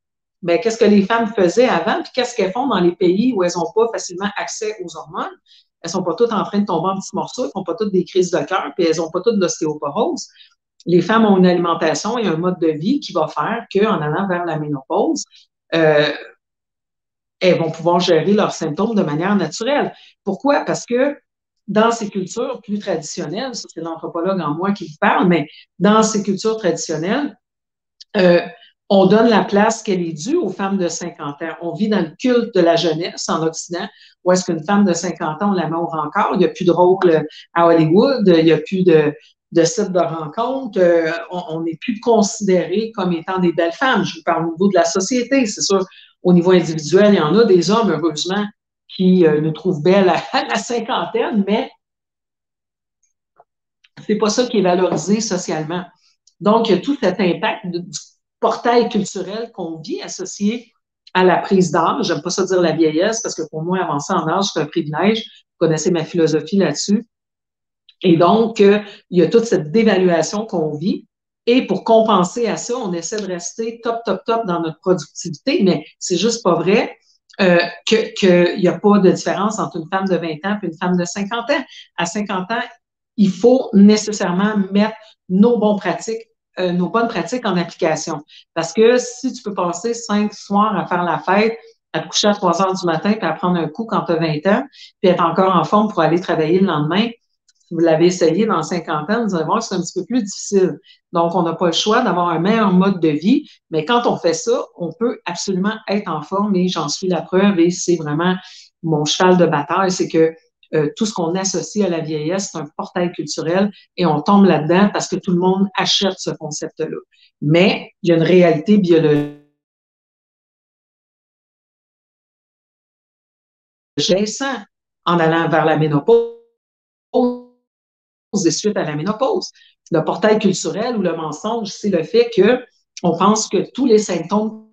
Mais qu'est-ce que les femmes faisaient avant? Puis qu'est-ce qu'elles font dans les pays où elles n'ont pas facilement accès aux hormones? Elles sont pas toutes en train de tomber en petits morceaux, elles font pas toutes des crises de cœur, puis elles n'ont pas toutes de l'ostéoporose. Les femmes ont une alimentation et un mode de vie qui va faire qu'en allant vers la ménopause, elles vont pouvoir gérer leurs symptômes de manière naturelle. Pourquoi? Parce que dans ces cultures plus traditionnelles, ça c'est l'anthropologue en moi qui vous parle, mais dans ces cultures traditionnelles, euh, on donne la place qu'elle est due aux femmes de 50 ans. On vit dans le culte de la jeunesse en Occident, où est-ce qu'une femme de 50 ans, on la met au rencard. Il n'y a plus de rôle à Hollywood, il n'y a plus de sites de rencontres. On n'est plus considéré comme étant des belles femmes. Je vous parle au niveau de la société. C'est sûr, au niveau individuel, il y en a des hommes, heureusement, qui nous trouvent belles à la cinquantaine, mais c'est pas ça qui est valorisé socialement. Donc, il y a tout cet impact du portail culturel qu'on vit associé à la prise d'âge. J'aime pas ça dire la vieillesse parce que pour moi, avancer en âge, c'est un privilège. Vous connaissez ma philosophie là-dessus. Et donc, il y a toute cette dévaluation qu'on vit. Et pour compenser à ça, on essaie de rester top, top, top dans notre productivité, mais c'est juste pas vrai qu'il n'y a pas de différence entre une femme de 20 ans et une femme de 50 ans. À 50 ans, il faut nécessairement mettre nos bonnes pratiques en application. Parce que si tu peux passer 5 soirs à faire la fête, à te coucher à 3 heures du matin, puis à prendre un coup quand tu as 20 ans, puis être encore en forme pour aller travailler le lendemain, si vous l'avez essayé dans 50 ans, vous allez voir que c'est un petit peu plus difficile. Donc, on n'a pas le choix d'avoir un meilleur mode de vie, mais quand on fait ça, on peut absolument être en forme et j'en suis la preuve et c'est vraiment mon cheval de bataille, c'est que tout ce qu'on associe à la vieillesse, c'est un portail culturel et on tombe là-dedans parce que tout le monde achète ce concept-là. Mais il y a une réalité biologique en allant vers la ménopause et suite à la ménopause. Le portail culturel ou le mensonge, c'est le fait que on pense que tous les symptômes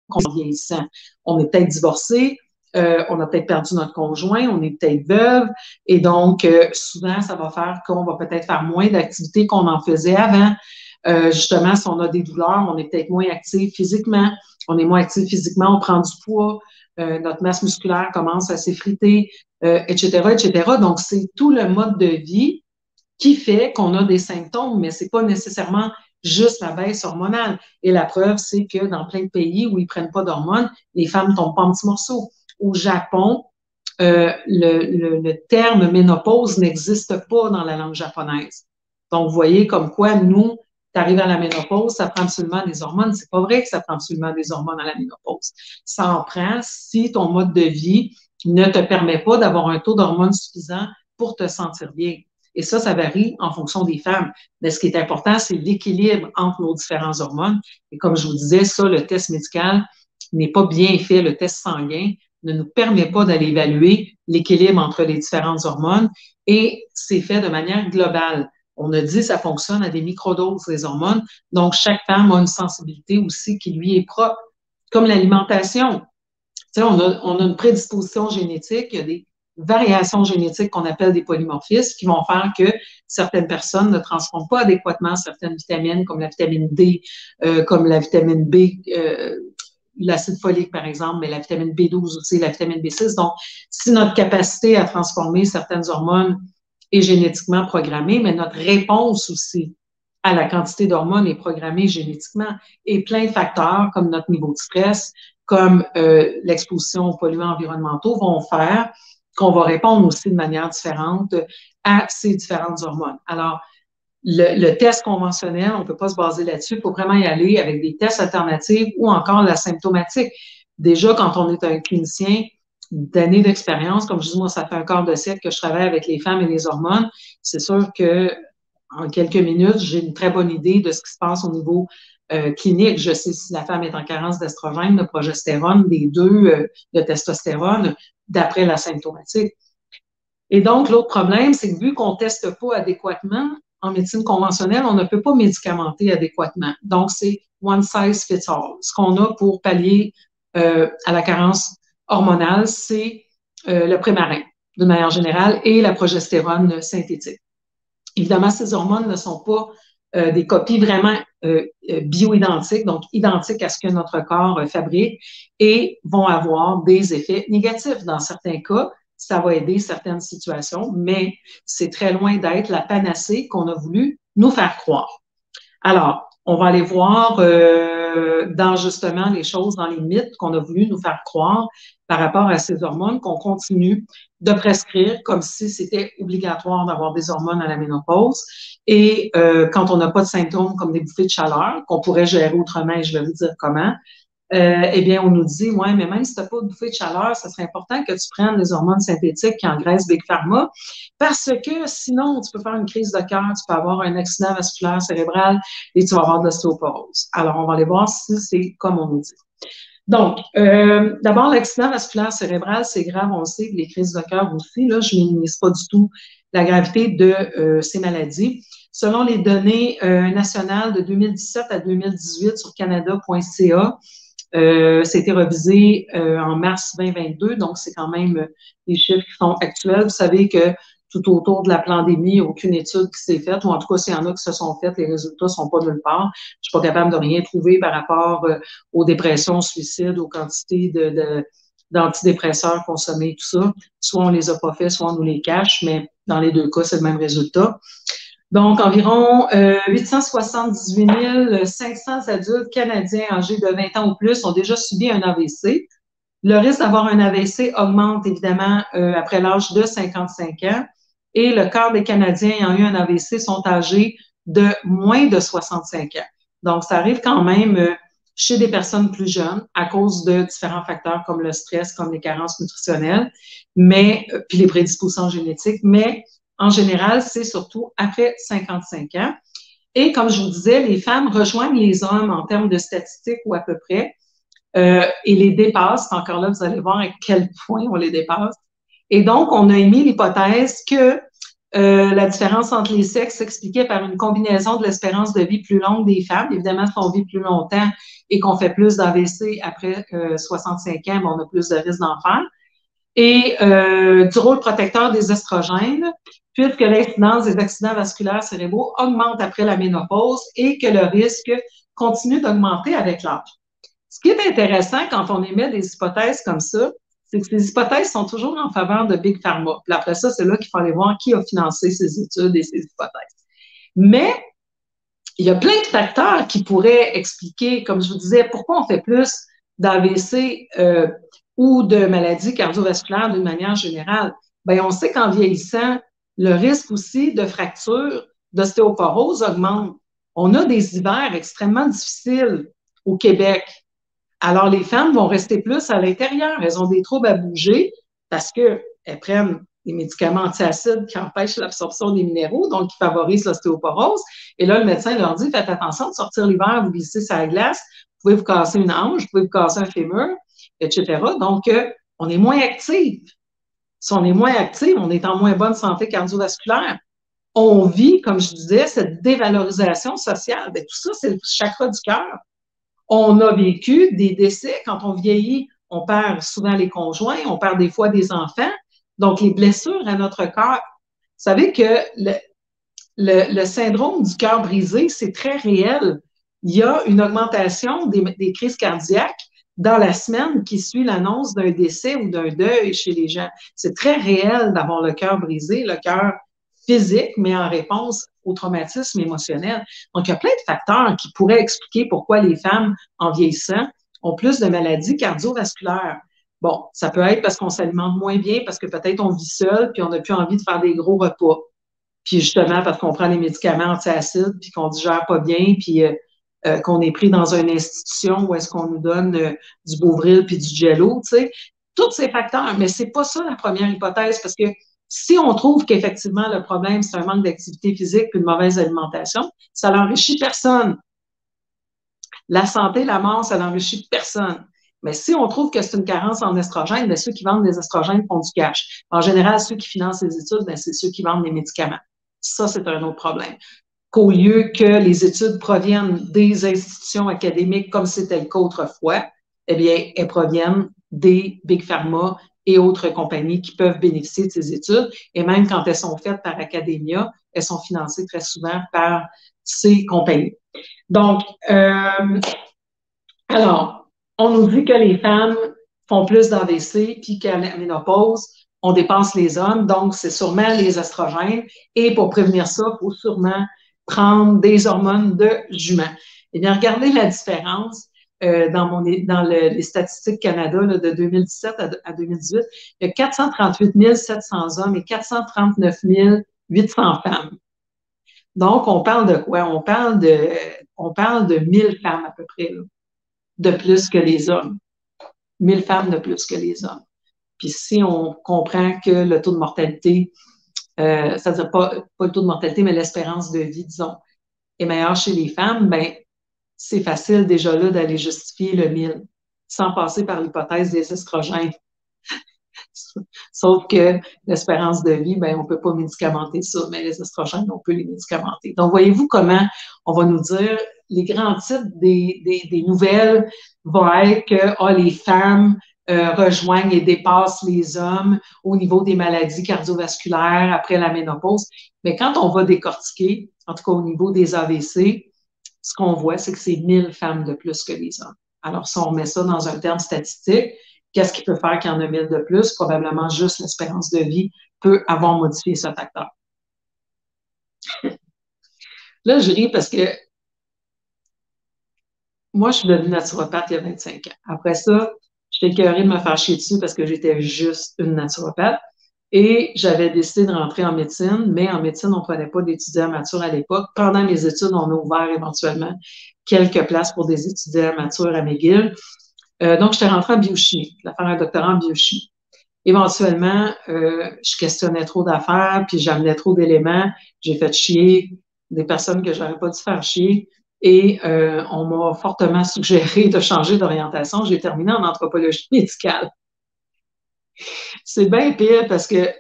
qu'on vieillissant, on est peut-être divorcé, on a peut-être perdu notre conjoint, on est peut-être veuve, et donc souvent ça va faire qu'on va peut-être faire moins d'activités qu'on en faisait avant. Justement, si on a des douleurs, on est peut-être moins actif physiquement. On est moins actif physiquement, on prend du poids, notre masse musculaire commence à s'effriter, etc., etc. Donc, c'est tout le mode de vie qui fait qu'on a des symptômes, mais c'est pas nécessairement juste la baisse hormonale. Et la preuve, c'est que dans plein de pays où ils prennent pas d'hormones, les femmes tombent pas en petits morceaux. Au Japon, le terme ménopause n'existe pas dans la langue japonaise. Donc, vous voyez comme quoi, nous, tu arrives à la ménopause, ça prend absolument des hormones. C'est pas vrai que ça prend absolument des hormones à la ménopause. Ça en prend si ton mode de vie ne te permet pas d'avoir un taux d'hormones suffisant pour te sentir bien. Et ça varie en fonction des femmes. Mais ce qui est important, c'est l'équilibre entre nos différentes hormones. Et comme je vous disais, ça, le test médical n'est pas bien fait. Le test sanguin ne nous permet pas d'aller évaluer l'équilibre entre les différentes hormones et c'est fait de manière globale. On a dit que ça fonctionne à des microdoses, les hormones. Donc, chaque femme a une sensibilité aussi qui lui est propre. Comme l'alimentation. Tu sais, on a une prédisposition génétique, il y a des variations génétiques qu'on appelle des polymorphismes qui vont faire que certaines personnes ne transforment pas adéquatement certaines vitamines comme la vitamine D, comme la vitamine B, l'acide folique par exemple, mais la vitamine B12 aussi, la vitamine B6. Donc, si notre capacité à transformer certaines hormones est génétiquement programmée, mais notre réponse aussi à la quantité d'hormones est programmée génétiquement et plein de facteurs comme notre niveau de stress, comme l'exposition aux polluants environnementaux vont faire qu'on va répondre aussi de manière différente à ces différentes hormones. Alors, le test conventionnel, on ne peut pas se baser là-dessus. Il faut vraiment y aller avec des tests alternatifs ou encore la symptomatique. Déjà, quand on est un clinicien d'années d'expérience, comme je dis, moi, ça fait un quart de siècle que je travaille avec les femmes et les hormones, c'est sûr que en quelques minutes, j'ai une très bonne idée de ce qui se passe au niveau clinique. Je sais si la femme est en carence d'estrogène, de progestérone, des deux, de testostérone, d'après la symptomatique. Et donc, l'autre problème, c'est que vu qu'on ne teste pas adéquatement, en médecine conventionnelle, on ne peut pas médicamenter adéquatement. Donc, c'est one size fits all. Ce qu'on a pour pallier à la carence hormonale, c'est le prémarin, de manière générale, et la progestérone synthétique. Évidemment, ces hormones ne sont pas des copies vraiment bioidentiques, donc identiques à ce que notre corps fabrique, et vont avoir des effets négatifs. Dans certains cas, ça va aider certaines situations, mais c'est très loin d'être la panacée qu'on a voulu nous faire croire. Alors, on va aller voir dans justement les choses, dans les mythes qu'on a voulu nous faire croire par rapport à ces hormones qu'on continue de prescrire comme si c'était obligatoire d'avoir des hormones à la ménopause. Et quand on n'a pas de symptômes comme des bouffées de chaleur, qu'on pourrait gérer autrement, et je vais vous dire comment, eh bien, on nous dit, ouais, mais même si tu n'as pas de bouffée de chaleur, ça serait important que tu prennes les hormones synthétiques qui engraissent Big Pharma, parce que sinon, tu peux faire une crise de cœur, tu peux avoir un accident vasculaire cérébral et tu vas avoir de l'ostéoporose. Alors, on va aller voir si c'est comme on nous dit. Donc, d'abord, l'accident vasculaire cérébral, c'est grave, on le sait, les crises de cœur aussi. Là, je ne minimise pas du tout la gravité de ces maladies. Selon les données nationales de 2017 à 2018 sur canada.ca, c'était revisé en mars 2022, donc c'est quand même des chiffres qui sont actuels. Vous savez que tout autour de la pandémie, il n'y a aucune étude qui s'est faite, ou en tout cas, s'il y en a qui se sont faites, les résultats ne sont pas nulle part. Je ne suis pas capable de rien trouver par rapport aux dépressions, aux suicides, aux quantités d'antidépresseurs consommés, tout ça. Soit on ne les a pas fait, soit on nous les cache, mais dans les deux cas, c'est le même résultat. Donc, environ 878 500 adultes canadiens âgés de 20 ans ou plus ont déjà subi un AVC. Le risque d'avoir un AVC augmente évidemment après l'âge de 55 ans et le quart des Canadiens ayant eu un AVC sont âgés de moins de 65 ans. Donc, ça arrive quand même chez des personnes plus jeunes à cause de différents facteurs comme le stress, comme les carences nutritionnelles, mais puis les prédispositions génétiques, mais en général, c'est surtout après 55 ans. Et comme je vous disais, les femmes rejoignent les hommes en termes de statistiques ou à peu près, et les dépassent. Encore là, vous allez voir à quel point on les dépasse. Et donc, on a émis l'hypothèse que la différence entre les sexes s'expliquait par une combinaison de l'espérance de vie plus longue des femmes. Évidemment, si on vit plus longtemps et qu'on fait plus d'AVC après 65 ans, on a plus de risques d'en faire. Et du rôle protecteur des estrogènes, puisque l'incidence des accidents vasculaires cérébraux augmente après la ménopause et que le risque continue d'augmenter avec l'âge. Ce qui est intéressant quand on émet des hypothèses comme ça, c'est que ces hypothèses sont toujours en faveur de Big Pharma. Puis après ça, c'est là qu'il faut aller voir qui a financé ces études et ces hypothèses. Mais il y a plein de facteurs qui pourraient expliquer, comme je vous disais, pourquoi on fait plus d'AVC ou de maladies cardiovasculaires d'une manière générale. Bien, on sait qu'en vieillissant, le risque aussi de fracture, d'ostéoporose augmente. On a des hivers extrêmement difficiles au Québec. Alors, les femmes vont rester plus à l'intérieur. Elles ont des troubles à bouger parce qu'elles prennent des médicaments antiacides qui empêchent l'absorption des minéraux, donc qui favorisent l'ostéoporose. Et là, le médecin leur dit, faites attention de sortir l'hiver, vous glissez sur la glace, vous pouvez vous casser une hanche, vous pouvez vous casser un fémur, etc. Donc, on est moins actif. Si on est moins actif, on est en moins bonne santé cardiovasculaire. On vit, comme je disais, cette dévalorisation sociale. Bien, tout ça, c'est le chakra du cœur. On a vécu des décès. Quand on vieillit, on perd souvent les conjoints, on perd des fois des enfants. Donc, les blessures à notre cœur. Vous savez que le syndrome du cœur brisé, c'est très réel. Il y a une augmentation des crises cardiaques dans la semaine qui suit l'annonce d'un décès ou d'un deuil chez les gens. C'est très réel d'avoir le cœur brisé, le cœur physique, mais en réponse au traumatisme émotionnel. Donc, il y a plein de facteurs qui pourraient expliquer pourquoi les femmes, en vieillissant, ont plus de maladies cardiovasculaires. Bon, ça peut être parce qu'on s'alimente moins bien, parce que peut-être on vit seul, puis on n'a plus envie de faire des gros repas. Puis justement, parce qu'on prend des médicaments antiacides, puis qu'on digère pas bien, puis qu'on est pris dans une institution où est-ce qu'on nous donne du Bovril puis du Jello, tu sais. Tous ces facteurs, mais c'est pas ça la première hypothèse, parce que si on trouve qu'effectivement le problème, c'est un manque d'activité physique et une mauvaise alimentation, ça n'enrichit personne. La santé, la mort, ça n'enrichit personne. Mais si on trouve que c'est une carence en estrogène, bien, ceux qui vendent des estrogènes font du cash. En général, ceux qui financent les études, bien, c'est ceux qui vendent des médicaments. Ça, c'est un autre problème. Qu'au lieu que les études proviennent des institutions académiques, comme c'était le cas autrefois, eh bien, elles proviennent des Big Pharma et autres compagnies qui peuvent bénéficier de ces études. Et même quand elles sont faites par Academia, elles sont financées très souvent par ces compagnies. Donc, alors, on nous dit que les femmes font plus d'AVC, puis qu'à la ménopause, on dépense les hommes, donc c'est sûrement les estrogènes. Et pour prévenir ça, il faut sûrement prendre des hormones de jument. Eh bien, regardez la différence dans les statistiques Canada là, de 2017 à 2018. Il y a 438 700 hommes et 439 800 femmes. Donc, on parle de quoi? On parle de 1000 femmes à peu près, là, de plus que les hommes. 1000 femmes de plus que les hommes. Puis si on comprend que le taux de mortalité, c'est-à-dire pas le taux de mortalité, mais l'espérance de vie, disons, est meilleure chez les femmes, ben c'est facile déjà là d'aller justifier le 1000 sans passer par l'hypothèse des estrogènes. Sauf que l'espérance de vie, ben, on ne peut pas médicamenter ça, mais les estrogènes, on peut les médicamenter. Donc, voyez-vous comment on va nous dire, les grands titres des nouvelles vont être que les femmes rejoignent et dépassent les hommes au niveau des maladies cardiovasculaires après la ménopause. Mais quand on va décortiquer, en tout cas au niveau des AVC, ce qu'on voit, c'est que c'est 1000 femmes de plus que les hommes. Alors, si on met ça dans un terme statistique, qu'est-ce qui peut faire qu'il y en a 1000 de plus? Probablement juste l'espérance de vie peut avoir modifié ce facteur. Là, je ris parce que moi, je suis devenue naturopathe il y a 25 ans. Après ça, j'étais écœurée de me faire chier dessus parce que j'étais juste une naturopathe. Et j'avais décidé de rentrer en médecine, mais en médecine, on ne prenait pas d'étudiants matures à l'époque. Pendant mes études, on a ouvert éventuellement quelques places pour des étudiants matures à McGill. Donc, j'étais rentrée en biochimie, de faire un doctorat en biochimie. Éventuellement, je questionnais trop d'affaires, puis j'amenais trop d'éléments. J'ai fait chier des personnes que j'aurais pas dû faire chier. Et on m'a fortement suggéré de changer d'orientation. J'ai terminé en anthropologie médicale. C'est bien pire parce que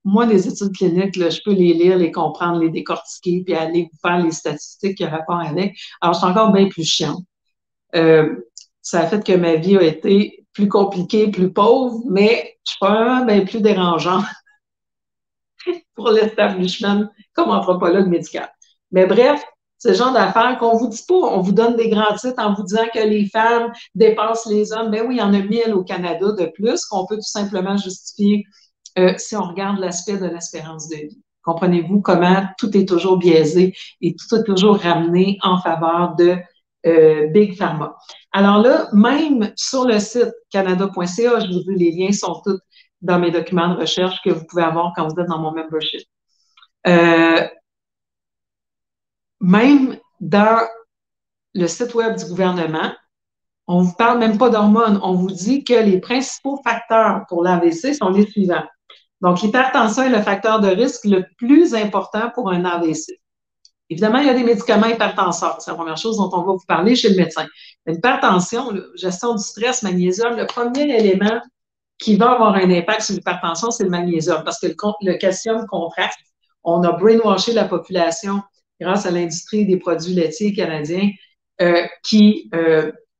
moi, les études cliniques, là, je peux les lire, les comprendre, les décortiquer, puis aller vous faire les statistiques qui ont rapport avec. Alors, c'est encore bien plus chiant. Ça a fait que ma vie a été plus compliquée, plus pauvre, mais je suis probablement bien plus dérangeante pour l'establishment comme anthropologue médical. Mais bref, c'est le genre d'affaires qu'on vous dit pas. On vous donne des grands titres en vous disant que les femmes dépassent les hommes. Ben oui, il y en a 1000 au Canada de plus qu'on peut tout simplement justifier si on regarde l'aspect de l'espérance de vie. Comprenez-vous comment tout est toujours biaisé et tout est toujours ramené en faveur de Big Pharma. Alors là, même sur le site canada.ca, je vous dis, les liens sont tous dans mes documents de recherche que vous pouvez avoir quand vous êtes dans mon membership. Même dans le site web du gouvernement, on ne vous parle même pas d'hormones. On vous dit que les principaux facteurs pour l'AVC sont les suivants. Donc, l'hypertension est le facteur de risque le plus important pour un AVC. Évidemment, il y a des médicaments hypertenseurs. C'est la première chose dont on va vous parler chez le médecin. L'hypertension, gestion du stress, magnésium, le premier élément qui va avoir un impact sur l'hypertension, c'est le magnésium, parce que le calcium contracte. On a brainwashé la population grâce à l'industrie des produits laitiers canadiens qui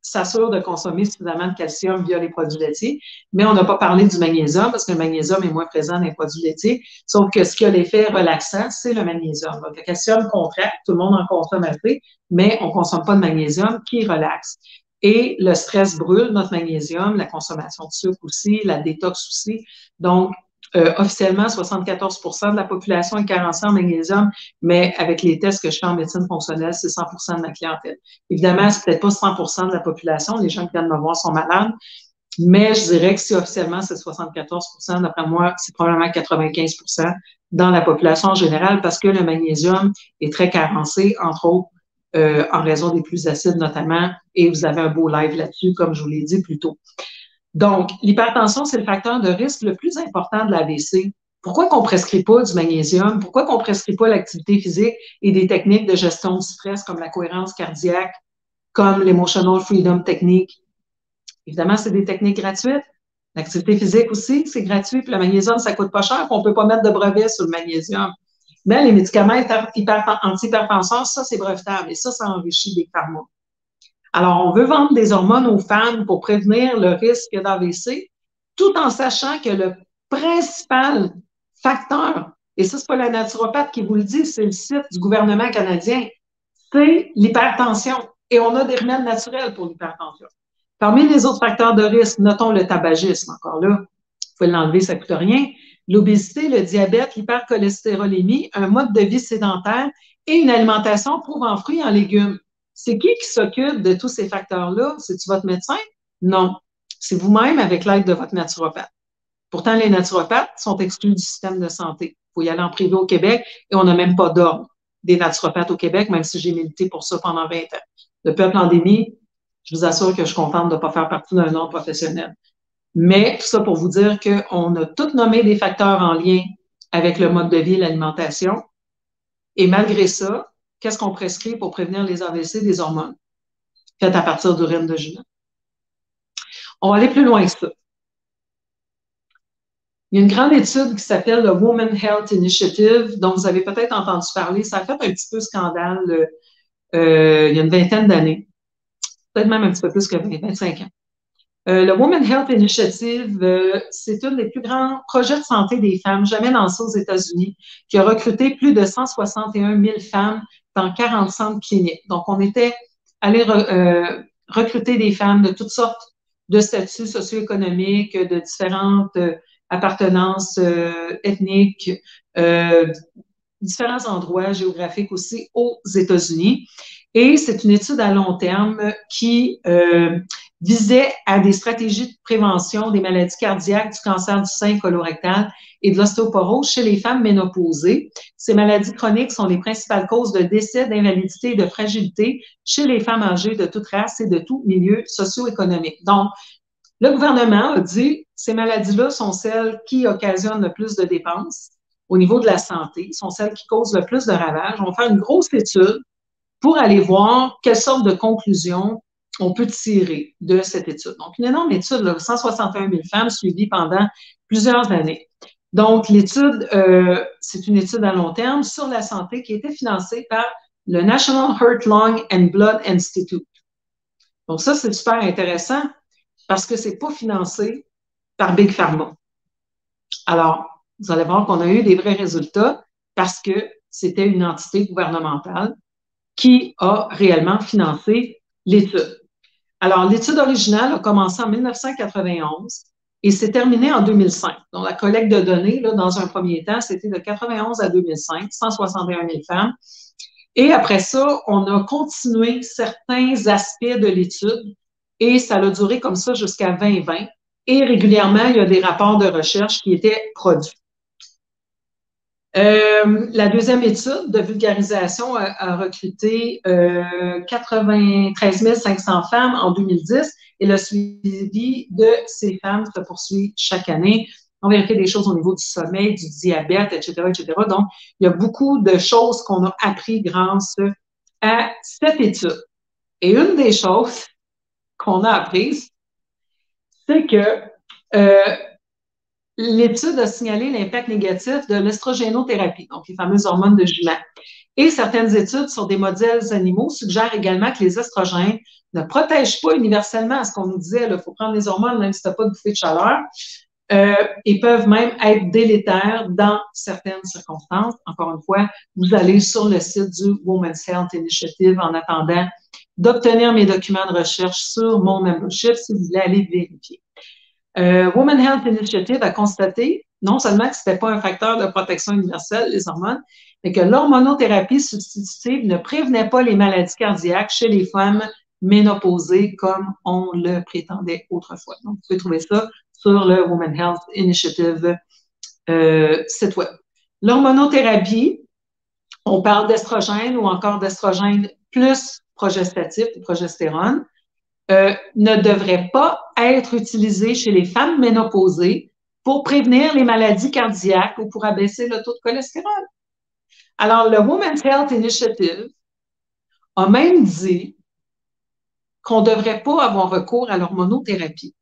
s'assure de consommer suffisamment de calcium via les produits laitiers, mais on n'a pas parlé du magnésium parce que le magnésium est moins présent dans les produits laitiers, sauf que ce qui a l'effet relaxant, c'est le magnésium. Donc, le calcium contracte, tout le monde en consomme assez, mais on ne consomme pas de magnésium qui relaxe. Et le stress brûle notre magnésium, la consommation de sucre aussi, la détox aussi. Donc, officiellement, 74% de la population est carencée en magnésium, mais avec les tests que je fais en médecine fonctionnelle, c'est 100% de la clientèle. Évidemment, c'est peut-être pas 100% de la population, les gens qui viennent me voir sont malades, mais je dirais que si officiellement c'est 74%, d'après moi, c'est probablement 95% dans la population en général parce que le magnésium est très carencé, entre autres, en raison des plus acides notamment, et vous avez un beau live là-dessus, comme je vous l'ai dit plus tôt. Donc, l'hypertension, c'est le facteur de risque le plus important de l'AVC. Pourquoi qu'on ne prescrit pas du magnésium? Pourquoi qu'on ne prescrit pas l'activité physique et des techniques de gestion du stress comme la cohérence cardiaque, comme l'emotional freedom technique? Évidemment, c'est des techniques gratuites. L'activité physique aussi, c'est gratuit. Puis le magnésium, ça ne coûte pas cher. On ne peut pas mettre de brevet sur le magnésium. Mais les médicaments antihypertenseurs, ça, c'est brevetable. Et ça enrichit des pharma. Alors, on veut vendre des hormones aux femmes pour prévenir le risque d'AVC, tout en sachant que le principal facteur, et ça, c'est pas la naturopathe qui vous le dit, c'est le site du gouvernement canadien, c'est l'hypertension. Et on a des remèdes naturels pour l'hypertension. Parmi les autres facteurs de risque, notons le tabagisme. Encore là, vous pouvez l'enlever, ça ne coûte rien. L'obésité, le diabète, l'hypercholestérolémie, un mode de vie sédentaire et une alimentation pauvre en fruits et en légumes. C'est qui s'occupe de tous ces facteurs-là? C'est-tu votre médecin? Non. C'est vous-même avec l'aide de votre naturopathe. Pourtant, les naturopathes sont exclus du système de santé. Il faut y aller en privé au Québec et on n'a même pas d'ordre des naturopathes au Québec, même si j'ai milité pour ça pendant 20 ans. Depuis la pandémie, je vous assure que je suis contente de ne pas faire partie d'un ordre professionnel. Mais tout ça pour vous dire qu'on a tout nommé des facteurs en lien avec le mode de vie et l'alimentation. Et malgré ça, qu'est-ce qu'on prescrit pour prévenir les AVC? Des hormones faites à partir d'urine de jument. On va aller plus loin que ça. Il y a une grande étude qui s'appelle le Women Health Initiative, dont vous avez peut-être entendu parler. Ça a fait un petit peu scandale il y a une vingtaine d'années, peut-être même un petit peu plus que 20, 25 ans. Le Women Health Initiative, c'est un des plus grands projets de santé des femmes jamais lancés aux États-Unis, qui a recruté plus de 161 000 femmes dans 40 centres cliniques. Donc, on était allé recruter des femmes de toutes sortes de statuts socio-économiques, de différentes appartenances ethniques, différents endroits géographiques aussi aux États-Unis. Et c'est une étude à long terme qui visait à des stratégies de prévention des maladies cardiaques, du cancer du sein colorectal et de l'ostéoporose chez les femmes ménopausées. Ces maladies chroniques sont les principales causes de décès, d'invalidité et de fragilité chez les femmes âgées de toute race et de tout milieu socio-économique. Donc, le gouvernement a dit ces maladies-là sont celles qui occasionnent le plus de dépenses au niveau de la santé, sont celles qui causent le plus de ravages. On va faire une grosse étude pour aller voir quelle sorte de conclusion on peut tirer de cette étude. Donc, une énorme étude, là, 161 000 femmes suivies pendant plusieurs années. Donc, l'étude, c'est une étude à long terme sur la santé qui a été financée par le National Heart, Lung and Blood Institute. Donc, ça, c'est super intéressant parce que c'est pas financé par Big Pharma. Alors, vous allez voir qu'on a eu des vrais résultats parce que c'était une entité gouvernementale qui a réellement financé l'étude. Alors, l'étude originale a commencé en 1991 et s'est terminée en 2005. Donc, la collecte de données, là, dans un premier temps, c'était de 91 à 2005, 161 000 femmes. Et après ça, on a continué certains aspects de l'étude et ça a duré comme ça jusqu'à 2020. Et régulièrement, il y a des rapports de recherche qui étaient produits. La deuxième étude de vulgarisation a recruté 93 500 femmes en 2010 et le suivi de ces femmes se poursuit chaque année. On vérifie des choses au niveau du sommeil, du diabète, etc., etc. Donc, il y a beaucoup de choses qu'on a appris grâce à cette étude. Et une des choses qu'on a apprises, c'est que l'étude a signalé l'impact négatif de l'estrogénothérapie, donc les fameuses hormones de jument. Et certaines études sur des modèles animaux suggèrent également que les estrogènes ne protègent pas universellement à ce qu'on nous disait, il faut prendre les hormones même si tu n'as pas de bouffée de chaleur, et peuvent même être délétères dans certaines circonstances. Encore une fois, vous allez sur le site du Women's Health Initiative en attendant d'obtenir mes documents de recherche sur mon membership si vous voulez aller vérifier. Women's Health Initiative a constaté non seulement que ce n'était pas un facteur de protection universelle, les hormones, mais que l'hormonothérapie substitutive ne prévenait pas les maladies cardiaques chez les femmes ménopausées comme on le prétendait autrefois. Donc, vous pouvez trouver ça sur le Women's Health Initiative site web. L'hormonothérapie, on parle d'estrogène ou encore d'estrogène plus progestatif ou progestérone, ne devrait pas être utilisé chez les femmes ménopausées pour prévenir les maladies cardiaques ou pour abaisser le taux de cholestérol. Alors, le Women's Health Initiative a même dit qu'on ne devrait pas avoir recours à l'hormonothérapie.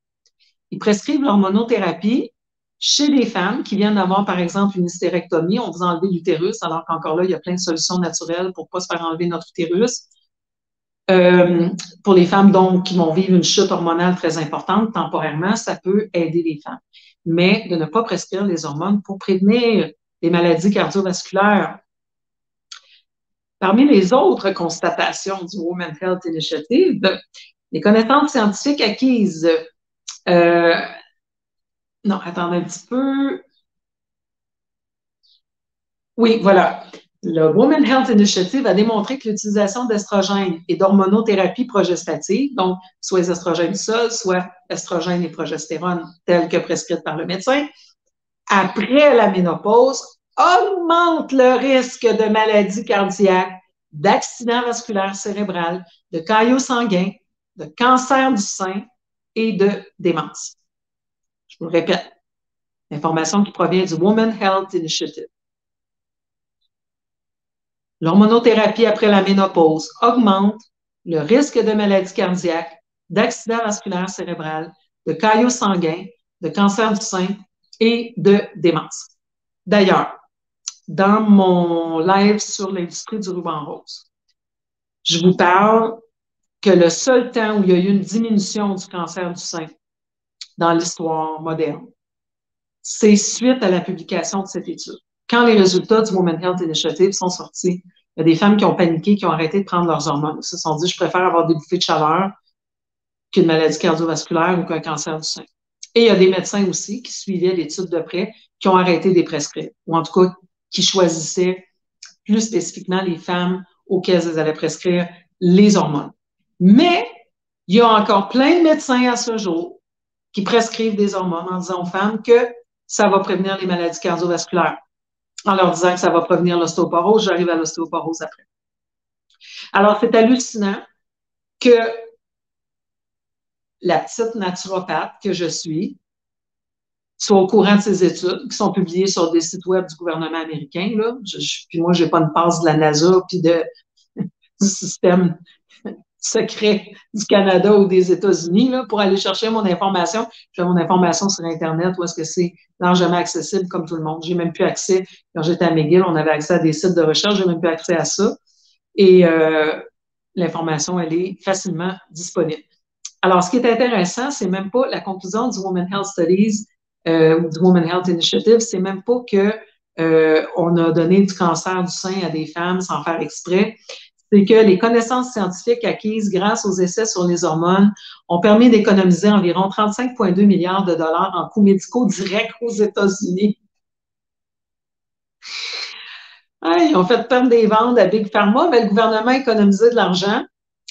Ils prescrivent l'hormonothérapie chez des femmes qui viennent d'avoir, par exemple, une hystérectomie, on vous a enlevé l'utérus, alors qu'encore là, il y a plein de solutions naturelles pour ne pas se faire enlever notre utérus. Pour les femmes donc qui vont vivre une chute hormonale très importante temporairement, ça peut aider les femmes. Mais de ne pas prescrire les hormones pour prévenir les maladies cardiovasculaires. Parmi les autres constatations du Women's Health Initiative, les connaissances scientifiques acquises. Non, attendez un petit peu. Oui, voilà. Le Women Health Initiative a démontré que l'utilisation d'estrogènes et d'hormonothérapie progestative, donc soit les estrogènes seuls, soit estrogènes et progestérone, tels que prescrites par le médecin, après la ménopause, augmente le risque de maladies cardiaques, d'accidents vasculaires cérébrales, de caillots sanguins, de cancer du sein et de démence. Je vous le répète, l'information qui provient du Women Health Initiative. L'hormonothérapie après la ménopause augmente le risque de maladies cardiaques, d'accidents vasculaires cérébrales, de caillots sanguins, de cancer du sein et de démence. D'ailleurs, dans mon live sur l'industrie du ruban rose, je vous parle que le seul temps où il y a eu une diminution du cancer du sein dans l'histoire moderne, c'est suite à la publication de cette étude. Quand les résultats du Women Health Initiative sont sortis, il y a des femmes qui ont paniqué, qui ont arrêté de prendre leurs hormones. Ils se sont dit, je préfère avoir des bouffées de chaleur qu'une maladie cardiovasculaire ou qu'un cancer du sein. Et il y a des médecins aussi qui suivaient l'étude de près, qui ont arrêté de les prescrire, ou en tout cas, qui choisissaient plus spécifiquement les femmes auxquelles elles allaient prescrire les hormones. Mais il y a encore plein de médecins à ce jour qui prescrivent des hormones en disant aux femmes que ça va prévenir les maladies cardiovasculaires, en leur disant que ça va prévenir l'ostéoporose. J'arrive à l'ostéoporose après. Alors, c'est hallucinant que la petite naturopathe que je suis soit au courant de ces études qui sont publiées sur des sites web du gouvernement américain. Là. Puis moi, je n'ai pas une passe de la NASA puis du système secret du Canada ou des États-Unis là, pour aller chercher mon information. J'ai mon information sur Internet où est-ce que c'est largement accessible comme tout le monde. J'ai même plus accès. Quand j'étais à McGill, on avait accès à des sites de recherche. J'ai même plus accès à ça. Et l'information, elle est facilement disponible. Alors, ce qui est intéressant, c'est même pas la conclusion du Women Health Studies ou du Women Health Initiative, c'est même pas que on a donné du cancer du sein à des femmes sans faire exprès. C'est que les connaissances scientifiques acquises grâce aux essais sur les hormones ont permis d'économiser environ 35,2 milliards de dollars en coûts médicaux directs aux États-Unis. Ouais, ils ont fait perdre des ventes à Big Pharma, mais le gouvernement a économisé de l'argent,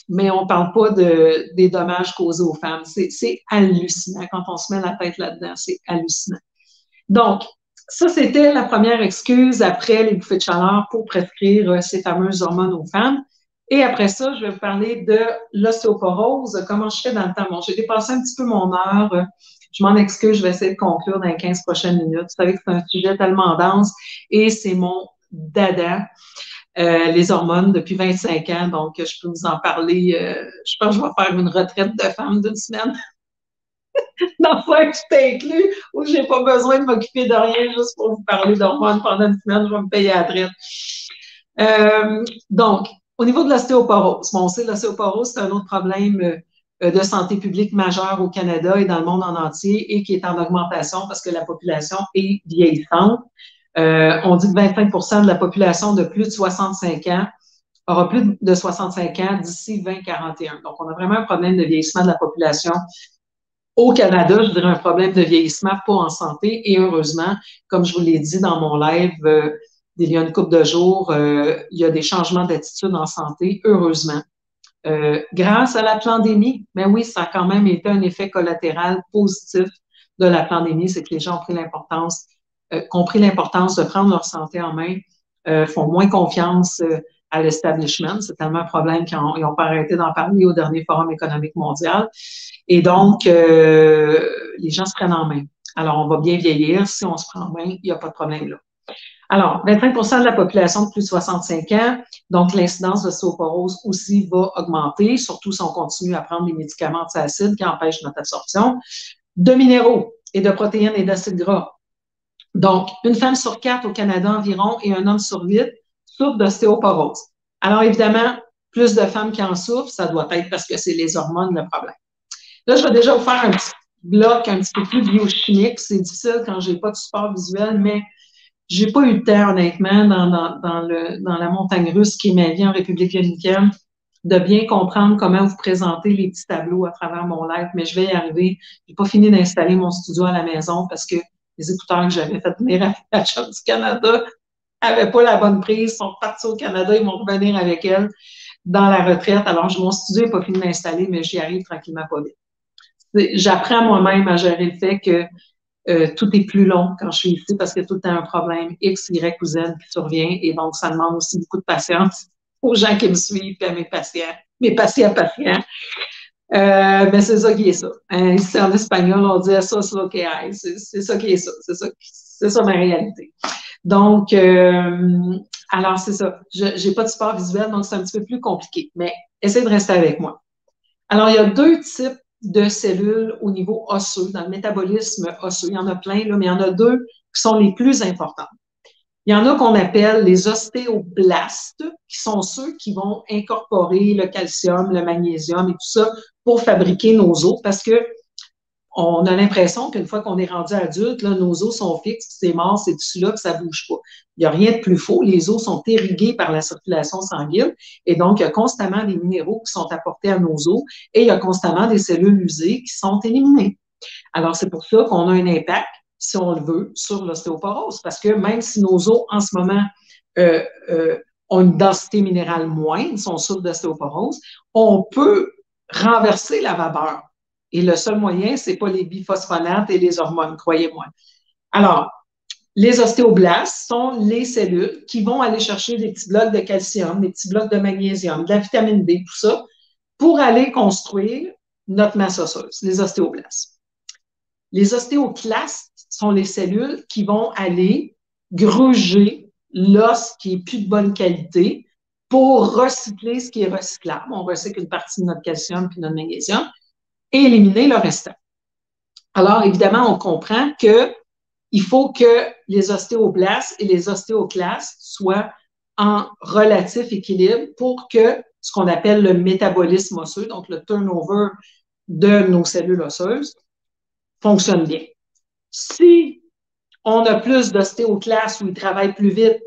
mais on ne parle pas des dommages causés aux femmes. C'est hallucinant quand on se met la tête là-dedans, c'est hallucinant. Donc, ça, c'était la première excuse après les bouffées de chaleur pour prescrire ces fameuses hormones aux femmes. Et après ça, je vais vous parler de l'ostéoporose, comment je fais dans le temps. Bon, j'ai dépassé un petit peu mon heure. Je m'en excuse, je vais essayer de conclure dans les 15 prochaines minutes. Vous savez que c'est un sujet tellement dense et c'est mon dada, les hormones, depuis 25 ans. Donc, je peux vous en parler. Je pense que je vais faire une retraite de femme d'une semaine. Dans ça, je t'ai inclus, où j'ai pas besoin de m'occuper de rien juste pour vous parler d'hormones pendant une semaine, je vais me payer à la traite. Donc, au niveau de l'ostéoporose, bon, on sait que l'ostéoporose, c'est un autre problème de santé publique majeur au Canada et dans le monde en entier et qui est en augmentation parce que la population est vieillissante. On dit que 25% de la population de plus de 65 ans aura plus de 65 ans d'ici 2041. Donc, on a vraiment un problème de vieillissement de la population au Canada, je dirais un problème de vieillissement, pas en santé. Et heureusement, comme je vous l'ai dit dans mon live il y a une couple de jours, il y a des changements d'attitude en santé, heureusement. Grâce à la pandémie, mais oui, ça a quand même été un effet collatéral positif de la pandémie, c'est que les gens ont compris l'importance de prendre leur santé en main, font moins confiance à l'establishment. C'est tellement un problème qu'ils n'ont pas arrêté d'en parler au dernier Forum économique mondial. Et donc, les gens se prennent en main. Alors, on va bien vieillir. Si on se prend en main, il n'y a pas de problème là. Alors, 25% de la population de plus de 65 ans, donc l'incidence de d'ostéoporose aussi va augmenter, surtout si on continue à prendre des médicaments antiacides qui empêchent notre absorption de minéraux et de protéines et d'acides gras. Donc, une femme sur 4 au Canada environ et un homme sur 8 souffrent d'ostéoporose. Alors, évidemment, plus de femmes qui en souffrent, ça doit être parce que c'est les hormones le problème. Là, je vais déjà vous faire un petit bloc un petit peu plus biochimique. C'est difficile quand j'ai pas de support visuel, mais j'ai pas eu le temps, honnêtement, dans la montagne russe qui est ma vie en République dominicaine, de bien comprendre comment vous présenter les petits tableaux à travers mon live, mais je vais y arriver. J'ai pas fini d'installer mon studio à la maison parce que les écouteurs que j'avais fait venir à la Chambre du Canada n'avaient pas la bonne prise, sont partis au Canada, ils vont revenir avec elle dans la retraite. Alors, mon studio n'est pas fini d'installer, mais j'y arrive tranquillement pas vite. J'apprends moi-même à gérer le fait que tout est plus long quand je suis ici parce qu'il y a tout le temps un problème X, Y ou Z qui survient et donc ça demande aussi beaucoup de patience aux gens qui me suivent et à mes patients. Mais c'est ça qui est ça. Hein, ici en espagnol, on dit eso es lo que hay. C'est ça qui est ça. C'est ça ma réalité. Donc, alors c'est ça. Je n'ai pas de support visuel, donc c'est un petit peu plus compliqué. Mais essayez de rester avec moi. Alors, il y a deux types de cellules au niveau osseux, dans le métabolisme osseux. Il y en a plein, là, mais il y en a deux qui sont les plus importantes. Il y en a qu'on appelle les ostéoblastes, qui sont ceux qui vont incorporer le calcium, le magnésium et tout ça pour fabriquer nos os, parce que on a l'impression qu'une fois qu'on est rendu adulte, là, nos os sont fixes, c'est mort, c'est dessus là, que ça bouge pas. Il n'y a rien de plus faux. Les os sont irrigués par la circulation sanguine et donc il y a constamment des minéraux qui sont apportés à nos os et il y a constamment des cellules usées qui sont éliminées. Alors, c'est pour ça qu'on a un impact, si on le veut, sur l'ostéoporose parce que même si nos os, en ce moment, ont une densité minérale moindre, sont sources d'ostéoporose, on peut renverser la vapeur. Et le seul moyen, c'est pas les biphosphonates et les hormones, croyez-moi. Alors, les ostéoblastes sont les cellules qui vont aller chercher des petits blocs de calcium, des petits blocs de magnésium, de la vitamine D, tout ça, pour aller construire notre masse osseuse, les ostéoblastes. Les ostéoclastes sont les cellules qui vont aller gruger l'os qui est plus de bonne qualité pour recycler ce qui est recyclable. On recycle une partie de notre calcium puis notre magnésium et éliminer le restant. Alors, évidemment, on comprend qu'il faut que les ostéoblastes et les ostéoclastes soient en relatif équilibre pour que ce qu'on appelle le métabolisme osseux, donc le turnover de nos cellules osseuses, fonctionne bien. Si on a plus d'ostéoclastes où ils travaillent plus vite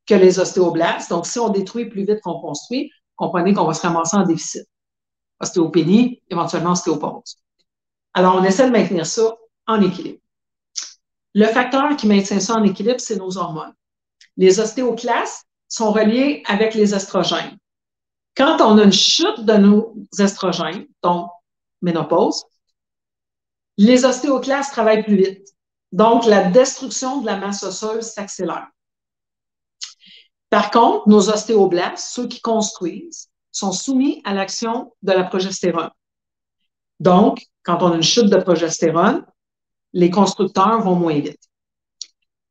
que les ostéoblastes, donc si on détruit plus vite qu'on construit, comprenez qu'on va se ramasser en déficit. Ostéopénie, éventuellement ostéoporose. Alors, on essaie de maintenir ça en équilibre. Le facteur qui maintient ça en équilibre, c'est nos hormones. Les ostéoclastes sont reliés avec les estrogènes. Quand on a une chute de nos estrogènes, donc ménopause, les ostéoclastes travaillent plus vite. Donc, la destruction de la masse osseuse s'accélère. Par contre, nos ostéoblastes, ceux qui construisent, sont soumis à l'action de la progestérone. Donc, quand on a une chute de progestérone, les constructeurs vont moins vite.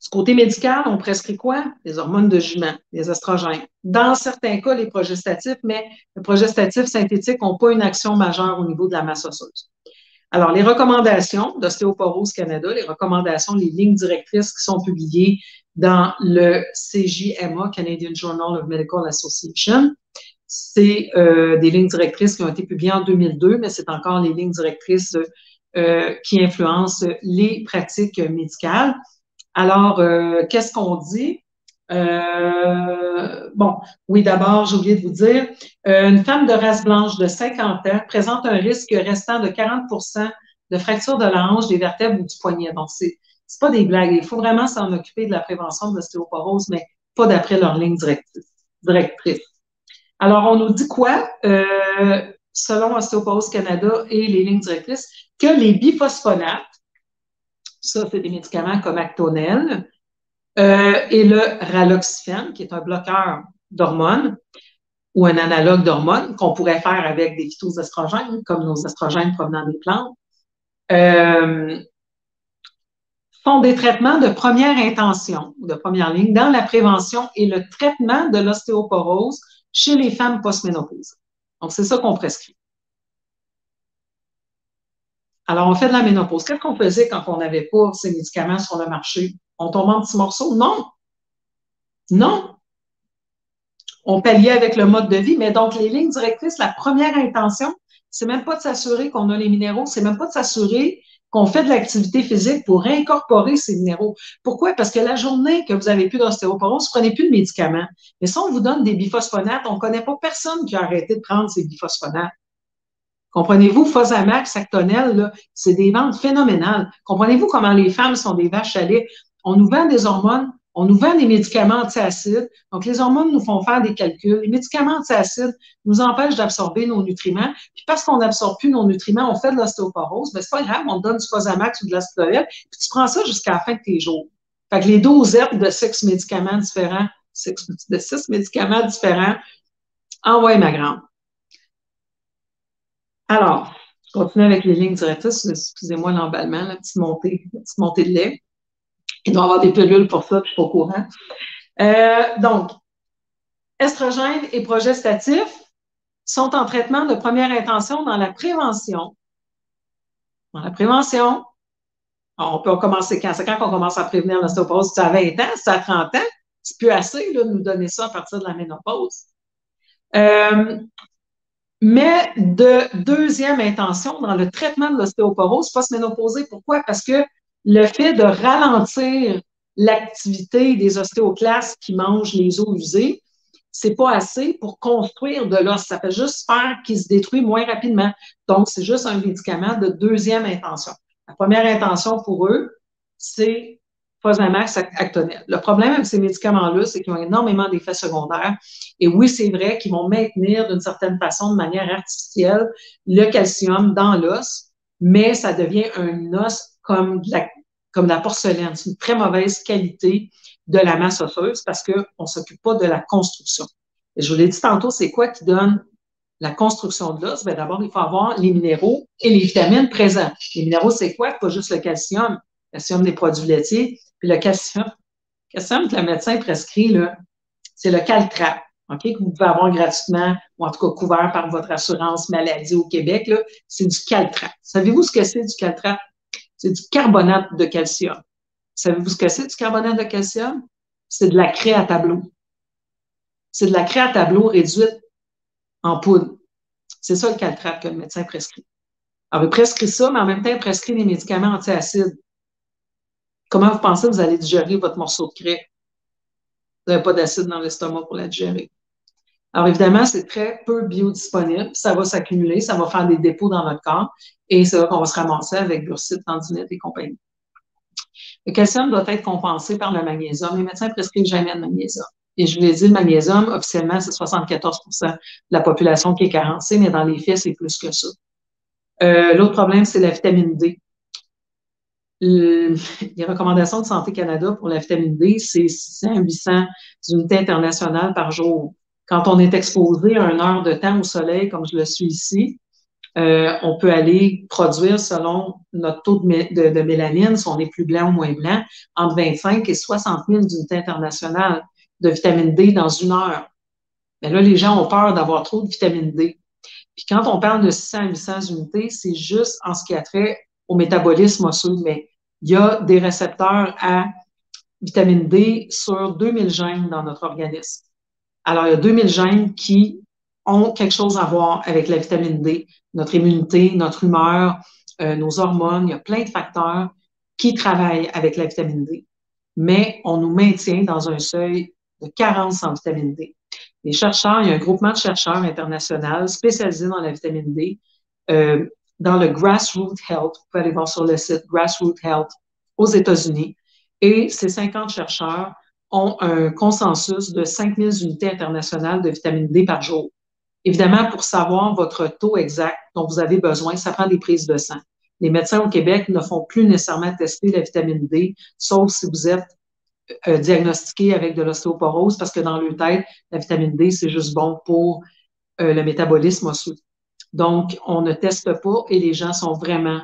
Du côté médical, on prescrit quoi? Les hormones de jument, les estrogènes. Dans certains cas, les progestatifs, mais les progestatifs synthétiques n'ont pas une action majeure au niveau de la masse osseuse. Alors, les recommandations d'Ostéoporose Canada, les recommandations, les lignes directrices qui sont publiées dans le CJMA, Canadian Journal of Medical Association, c'est des lignes directrices qui ont été publiées en 2002, mais c'est encore les lignes directrices qui influencent les pratiques médicales. Alors, qu'est-ce qu'on dit? Bon, oui, d'abord, j'ai oublié de vous dire, une femme de race blanche de 50 ans présente un risque restant de 40 de fracture de la hanche, des vertèbres ou du poignet. Donc, c'est pas des blagues. Il faut vraiment s'en occuper de la prévention de l'ostéoporose, mais pas d'après leur ligne directrice. Alors, on nous dit quoi? Selon Ostéoporose Canada et les lignes directrices, que les biphosphonates, ça, c'est des médicaments comme Actonel, et le raloxifène, qui est un bloqueur d'hormones ou un analogue d'hormones qu'on pourrait faire avec des phytoestrogènes, comme nos estrogènes provenant des plantes, sont des traitements de première intention, de première ligne, dans la prévention et le traitement de l'ostéoporose chez les femmes post-ménopausées. Donc, c'est ça qu'on prescrit. Alors, on fait de la ménopause. Qu'est-ce qu'on faisait quand on n'avait pas ces médicaments sur le marché? On tombe en petits morceaux? Non. Non. On palliait avec le mode de vie, mais donc les lignes directrices, la première intention, c'est même pas de s'assurer qu'on a les minéraux, c'est même pas de s'assurer qu'on fait de l'activité physique pour incorporer ces minéraux. Pourquoi? Parce que la journée que vous avez plus d'ostéoporose, vous prenez plus de médicaments. Mais si on vous donne des biphosphonates, on connaît pas personne qui a arrêté de prendre ces biphosphonates. Comprenez-vous, Fosamax, Actonel, c'est des ventes phénoménales. Comprenez-vous comment les femmes sont des vaches à lait? On nous vend des hormones On nous vend des médicaments antiacides. Donc, les hormones nous font faire des calculs. Les médicaments antiacides nous empêchent d'absorber nos nutriments. Puis parce qu'on n'absorbe plus nos nutriments, on fait de l'ostéoporose. Mais c'est pas grave, on te donne du Fosamax ou de l'Asphodèle, puis tu prends ça jusqu'à la fin de tes jours. Fait que les dosettes de 6 médicaments différents, de 6 médicaments différents, envoie ma grande. Alors, je continue avec les lignes directrices. Excusez-moi l'emballement, la petite montée de lait. Il doit y avoir des pilules pour ça, puis je suis pas au courant. Donc, estrogènes et progestatifs sont en traitement de première intention dans la prévention. Dans la prévention, on peut commencer quand? C'est quand qu'on commence à prévenir l'ostéoporose? C'est à 20 ans? C'est à 30 ans? C'est plus assez là, de nous donner ça à partir de la ménopause. Mais de deuxième intention dans le traitement de l'ostéoporose post-ménopausée. Pourquoi? Parce que le fait de ralentir l'activité des ostéoclastes qui mangent les os usés, c'est pas assez pour construire de l'os. Ça fait juste faire qu'il se détruit moins rapidement. Donc, c'est juste un médicament de deuxième intention. La première intention pour eux, c'est Fosamax, Actonel. Le problème avec ces médicaments-là, c'est qu'ils ont énormément d'effets secondaires. Et oui, c'est vrai qu'ils vont maintenir d'une certaine façon, de manière artificielle, le calcium dans l'os, mais ça devient un os comme de la porcelaine. C'est une très mauvaise qualité de la masse osseuse parce qu'on ne s'occupe pas de la construction. Et je vous l'ai dit tantôt, c'est quoi qui donne la construction de l'os? Bien, d'abord, il faut avoir les minéraux et les vitamines présents. Les minéraux, c'est quoi? Pas juste le calcium des produits laitiers, puis le calcium que le médecin prescrit, là, c'est le caltrate, OK, que vous pouvez avoir gratuitement, ou en tout cas couvert par votre assurance maladie au Québec, là, c'est du caltrate. Savez-vous ce que c'est du caltrate? C'est du carbonate de calcium. Savez-vous ce que c'est du carbonate de calcium? C'est de la craie à tableau. C'est de la craie à tableau réduite en poudre. C'est ça le caltrate que le médecin prescrit. Alors, il prescrit ça, mais en même temps, il prescrit des médicaments antiacides. Comment vous pensez que vous allez digérer votre morceau de craie? Vous n'avez pas d'acide dans l'estomac pour la digérer. Alors, évidemment, c'est très peu biodisponible. Ça va s'accumuler, ça va faire des dépôts dans notre corps et c'est là qu'on va se ramasser avec bursite, tendinite et compagnie. Le calcium doit être compensé par le magnésium. Les médecins prescrivent jamais de magnésium. Et je vous l'ai dit, le magnésium, officiellement, c'est 74% de la population qui est carencée, mais dans les faits, c'est plus que ça. L'autre problème, c'est la vitamine D. Les recommandations de Santé Canada pour la vitamine D, c'est 600 à 800 unités internationales par jour. Quand on est exposé à 1 heure de temps au soleil, comme je le suis ici, on peut aller produire, selon notre taux de mélanine, si on est plus blanc ou moins blanc, entre 25 et 60 000 unités internationales de vitamine D dans 1 heure. Mais là, les gens ont peur d'avoir trop de vitamine D. Puis quand on parle de 600 à 800 unités, c'est juste en ce qui a trait au métabolisme osseux, mais il y a des récepteurs à vitamine D sur 2000 gènes dans notre organisme. Alors, il y a 2000 gènes qui ont quelque chose à voir avec la vitamine D, notre immunité, notre humeur, nos hormones. Il y a plein de facteurs qui travaillent avec la vitamine D. Mais on nous maintient dans un seuil de carence en vitamine D. Les chercheurs, il y a un groupement de chercheurs international spécialisé dans la vitamine D, dans le Grassroots Health. Vous pouvez aller voir sur le site Grassroots Health aux États-Unis. Et ces 50 chercheurs ont un consensus de 5000 unités internationales de vitamine D par jour. Évidemment, pour savoir votre taux exact dont vous avez besoin, ça prend des prises de sang. Les médecins au Québec ne font plus nécessairement tester la vitamine D, sauf si vous êtes diagnostiqué avec de l'ostéoporose, parce que dans leur tête, la vitamine D, c'est juste bon pour le métabolisme osseux. Donc, on ne teste pas et les gens sont vraiment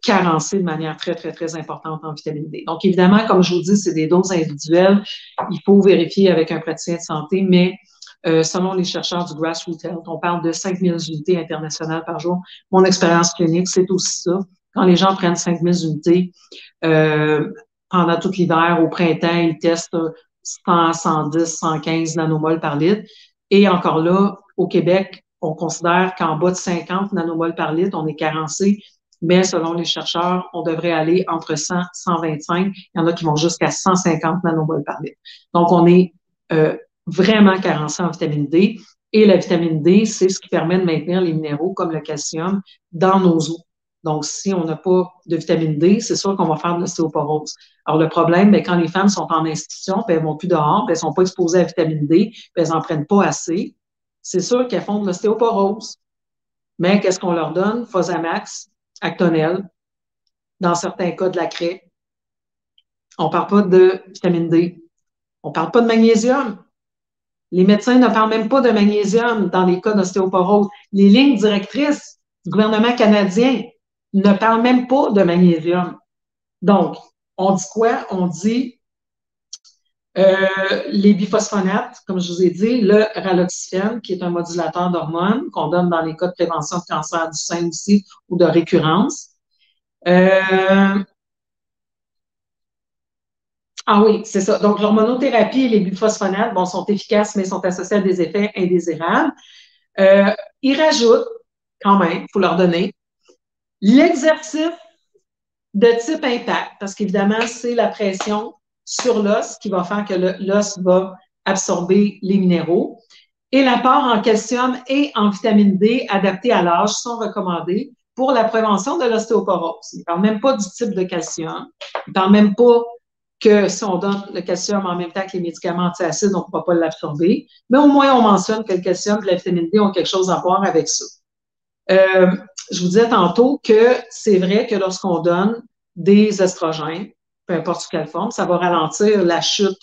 carencés de manière très, très, très importante en vitamine D. Donc, évidemment, comme je vous dis, c'est des doses individuelles. Il faut vérifier avec un praticien de santé, mais selon les chercheurs du Grassroots Health, on parle de 5000 unités internationales par jour. Mon expérience clinique, c'est aussi ça. Quand les gens prennent 5000 unités pendant tout l'hiver, au printemps, ils testent 100, 110, 115 nanomoles par litre. Et encore là, au Québec, on considère qu'en bas de 50 nanomoles par litre, on est carencé. Mais selon les chercheurs, on devrait aller entre 100 et 125. Il y en a qui vont jusqu'à 150 nanomoles par litre. Donc, on est vraiment carencé en vitamine D. Et la vitamine D, c'est ce qui permet de maintenir les minéraux comme le calcium dans nos os. Donc, si on n'a pas de vitamine D, c'est sûr qu'on va faire de l'ostéoporose. Alors, le problème, bien, quand les femmes sont en institution, puis elles vont plus dehors, puis elles sont pas exposées à la vitamine D, puis elles en prennent pas assez, c'est sûr qu'elles font de l'ostéoporose. Mais qu'est-ce qu'on leur donne? Fosamax, Actonel, dans certains cas de la craie. On parle pas de vitamine D. On parle pas de magnésium. Les médecins ne parlent même pas de magnésium dans les cas d'ostéoporose. Les lignes directrices du gouvernement canadien ne parlent même pas de magnésium. Donc, on dit quoi? On dit les biphosphonates, comme je vous ai dit, le raloxifène, qui est un modulateur d'hormones qu'on donne dans les cas de prévention de cancer du sein aussi ou de récurrence. Ah oui, c'est ça. Donc, l'hormonothérapie et les biphosphonates, bon, sont efficaces, mais sont associés à des effets indésirables. Ils rajoutent, quand même, il faut leur donner, l'exercice de type impact, parce qu'évidemment, c'est la pression sur l'os qui va faire que l'os va absorber les minéraux. Et l'apport en calcium et en vitamine D adapté à l'âge sont recommandés pour la prévention de l'ostéoporose. Ils ne parlent même pas du type de calcium. Ils ne parlent même pas que si on donne le calcium en même temps que les médicaments antiacides, on ne pourra pas l'absorber. Mais au moins, on mentionne que le calcium et la vitamine D ont quelque chose à voir avec ça. Je vous disais tantôt que c'est vrai que lorsqu'on donne des estrogènes, peu importe sous quelle forme, ça va ralentir la chute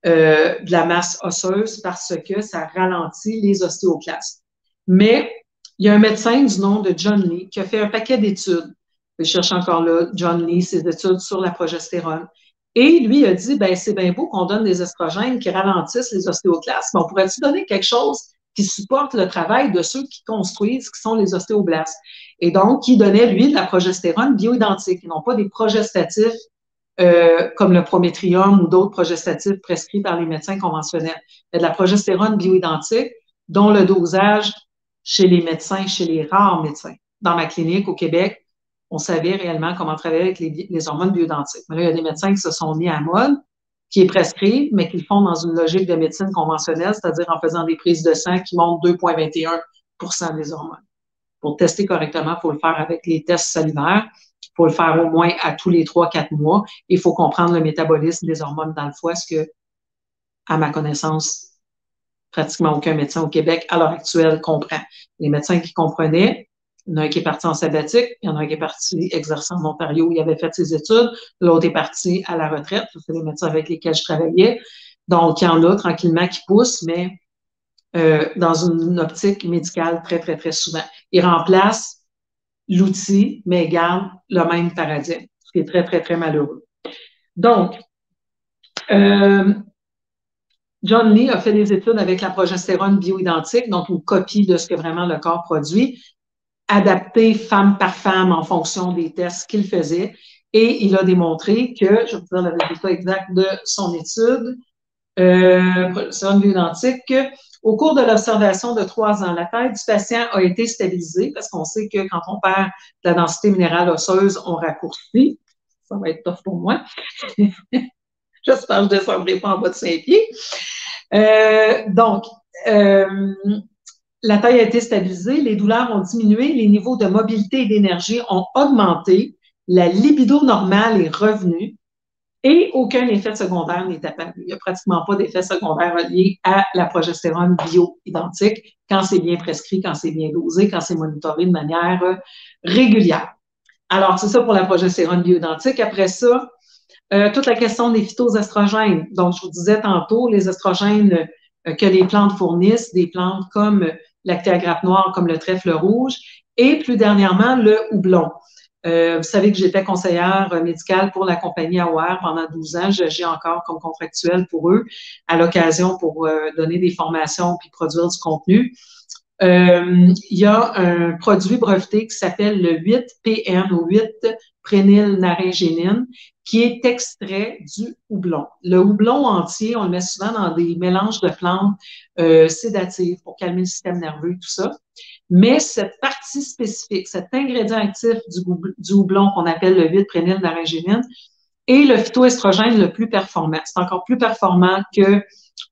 de la masse osseuse parce que ça ralentit les ostéoclastes. Mais il y a un médecin du nom de John Lee qui a fait un paquet d'études. Je cherche encore là, John Lee, ses études sur la progestérone. Et lui a dit, ben c'est bien beau qu'on donne des estrogènes qui ralentissent les ostéoclastes, mais on pourrait-tu donner quelque chose qui supporte le travail de ceux qui construisent, qui sont les ostéoblastes? Et donc, qui donnait, lui, de la progestérone bioidentique, et non pas des progestatifs comme le prométrium ou d'autres progestatifs prescrits par les médecins conventionnels. Il y a de la progestérone bioidentique dont le dosage chez les médecins, chez les rares médecins. Dans ma clinique au Québec, on savait réellement comment travailler avec les hormones bioidentiques. Mais là, il y a des médecins qui se sont mis à mode, qui est prescrit, mais qui le font dans une logique de médecine conventionnelle, c'est-à-dire en faisant des prises de sang qui montent 2,21% des hormones. Pour tester correctement, il faut le faire avec les tests salivaires. Il faut le faire au moins à tous les 3-4 mois. Il faut comprendre le métabolisme des hormones dans le foie, ce que, à ma connaissance, pratiquement aucun médecin au Québec, à l'heure actuelle, comprend. Les médecins qui comprenaient, il y en a un qui est parti en sabbatique, il y en a un qui est parti exercer en Ontario où il avait fait ses études, l'autre est parti à la retraite, c'est les médecins avec lesquels je travaillais. Donc, il y en a tranquillement qui poussent, mais dans une optique médicale très, très, très souvent. Ils remplacent l'outil, mais garde le même paradigme, ce qui est très, très, très malheureux. Donc, John Lee a fait des études avec la progestérone bioidentique, donc une copie de ce que vraiment le corps produit, adaptée femme par femme en fonction des tests qu'il faisait. Et il a démontré que, je vais vous dire le résultat exact de son étude, progestérone bioidentique, au cours de l'observation de 3 ans, la taille du patient a été stabilisée parce qu'on sait que quand on perd de la densité minérale osseuse, on raccourcit. Ça va être tough pour moi. J'espère que je ne descendrai pas en bas de 5 pieds. Donc, la taille a été stabilisée, les douleurs ont diminué, les niveaux de mobilité et d'énergie ont augmenté, la libido normale est revenue, et aucun effet secondaire n'est apparu. Il n'y a pratiquement pas d'effet secondaire lié à la progestérone bioidentique quand c'est bien prescrit, quand c'est bien dosé, quand c'est monitoré de manière régulière. Alors, c'est ça pour la progestérone bioidentique. Après ça, toute la question des phytoestrogènes. Donc, je vous disais tantôt, les estrogènes que les plantes fournissent, des plantes comme l'actéagrappe noire, comme le trèfle rouge, et plus dernièrement, le houblon. Vous savez que j'étais conseillère médicale pour la compagnie AOR pendant 12 ans. J'agis encore comme contractuelle pour eux à l'occasion pour donner des formations puis produire du contenu. Il y a un produit breveté qui s'appelle le 8-PN ou 8-prénylnaringénine qui est extrait du houblon. Le houblon entier, on le met souvent dans des mélanges de plantes sédatives pour calmer le système nerveux, tout ça. Mais cette partie spécifique, cet ingrédient actif du houblon qu'on appelle le 8-prénylnaringénine est le phytoestrogène le plus performant. C'est encore plus performant que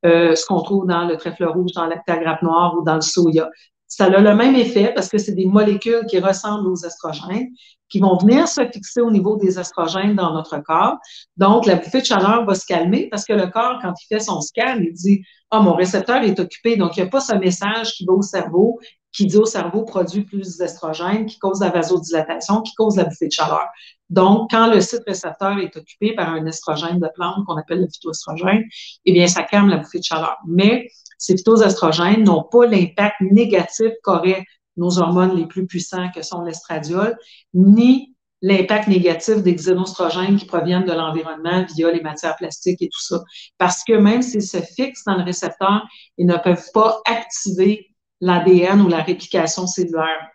ce qu'on trouve dans le trèfle rouge, dans l'actéagrappe noire ou dans le soya. Ça a le même effet parce que c'est des molécules qui ressemblent aux estrogènes, qui vont venir se fixer au niveau des estrogènes dans notre corps. Donc, la bouffée de chaleur va se calmer parce que le corps, quand il fait son scan, il dit « Ah, mon récepteur est occupé. » Donc, il n'y a pas ce message qui va au cerveau, qui dit au cerveau produit plus d'estrogènes, qui cause la vasodilatation, qui cause la bouffée de chaleur. Donc, quand le site récepteur est occupé par un estrogène de plante qu'on appelle le phytoestrogène, eh bien, ça calme la bouffée de chaleur. Mais ces phytoestrogènes n'ont pas l'impact négatif qu'auraient nos hormones les plus puissants que sont l'estradiol, ni l'impact négatif des xénostrogènes qui proviennent de l'environnement via les matières plastiques et tout ça. Parce que même s'ils se fixent dans le récepteur, ils ne peuvent pas activer l'ADN ou la réplication cellulaire.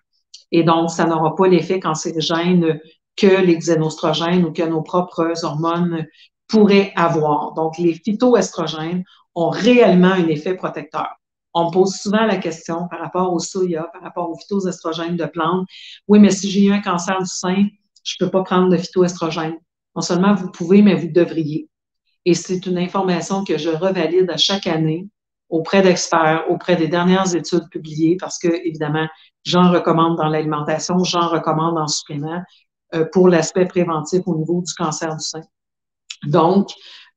Et donc, ça n'aura pas l'effet cancérigène que les xénostrogènes ou que nos propres hormones pourraient avoir. Donc, les phytoestrogènes ont réellement un effet protecteur. On me pose souvent la question par rapport au soya, par rapport aux phytoestrogènes de plantes. Oui, mais si j'ai eu un cancer du sein, je ne peux pas prendre de phytoestrogènes. Non seulement vous pouvez, mais vous devriez. Et c'est une information que je revalide à chaque année auprès d'experts, auprès des dernières études publiées, parce que, évidemment, j'en recommande dans l'alimentation, j'en recommande en supplément pour l'aspect préventif au niveau du cancer du sein. Donc,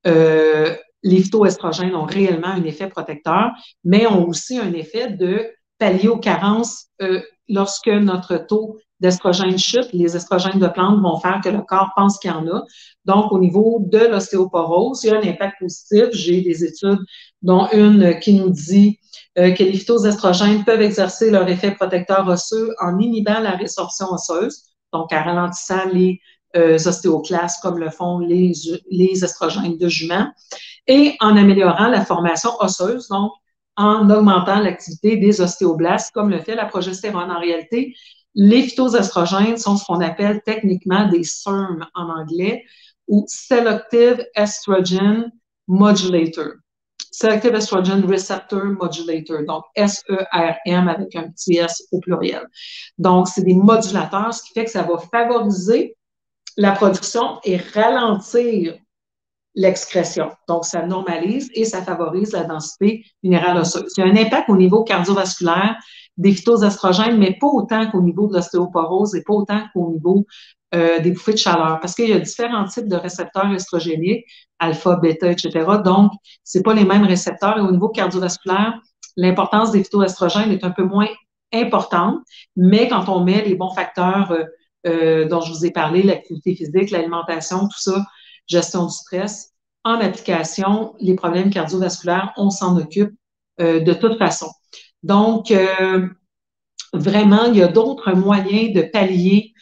les phytoestrogènes ont réellement un effet protecteur, mais ont aussi un effet de pallier aux carences lorsque notre taux d'estrogène chute. Les estrogènes de plantes vont faire que le corps pense qu'il y en a. Donc, au niveau de l'ostéoporose, il y a un impact positif. J'ai des études, dont une qui nous dit que les phytoestrogènes peuvent exercer leur effet protecteur osseux en inhibant la résorption osseuse, donc en ralentissant les ostéoclastes comme le font les estrogènes de jument, et en améliorant la formation osseuse, donc en augmentant l'activité des ostéoblastes, comme le fait la progestérone. En réalité, les phytoestrogènes sont ce qu'on appelle techniquement des SERM en anglais, ou Selective Estrogen Modulator. Selective Estrogen Receptor Modulator, donc SERM avec un petit S au pluriel. Donc, c'est des modulateurs, ce qui fait que ça va favoriser la production et ralentir l'excrétion. Donc, ça normalise et ça favorise la densité minérale osseuse. Il y a un impact au niveau cardiovasculaire des phytoestrogènes, mais pas autant qu'au niveau de l'ostéoporose et pas autant qu'au niveau des bouffées de chaleur, parce qu'il y a différents types de récepteurs estrogéniques, alpha, bêta, etc. Donc, c'est pas les mêmes récepteurs. Et au niveau cardiovasculaire, l'importance des phytoestrogènes est un peu moins importante, mais quand on met les bons facteurs dont je vous ai parlé, l'activité physique, l'alimentation, tout ça, gestion du stress, en application, les problèmes cardiovasculaires, on s'en occupe de toute façon. Donc, vraiment, il y a d'autres moyens de pallier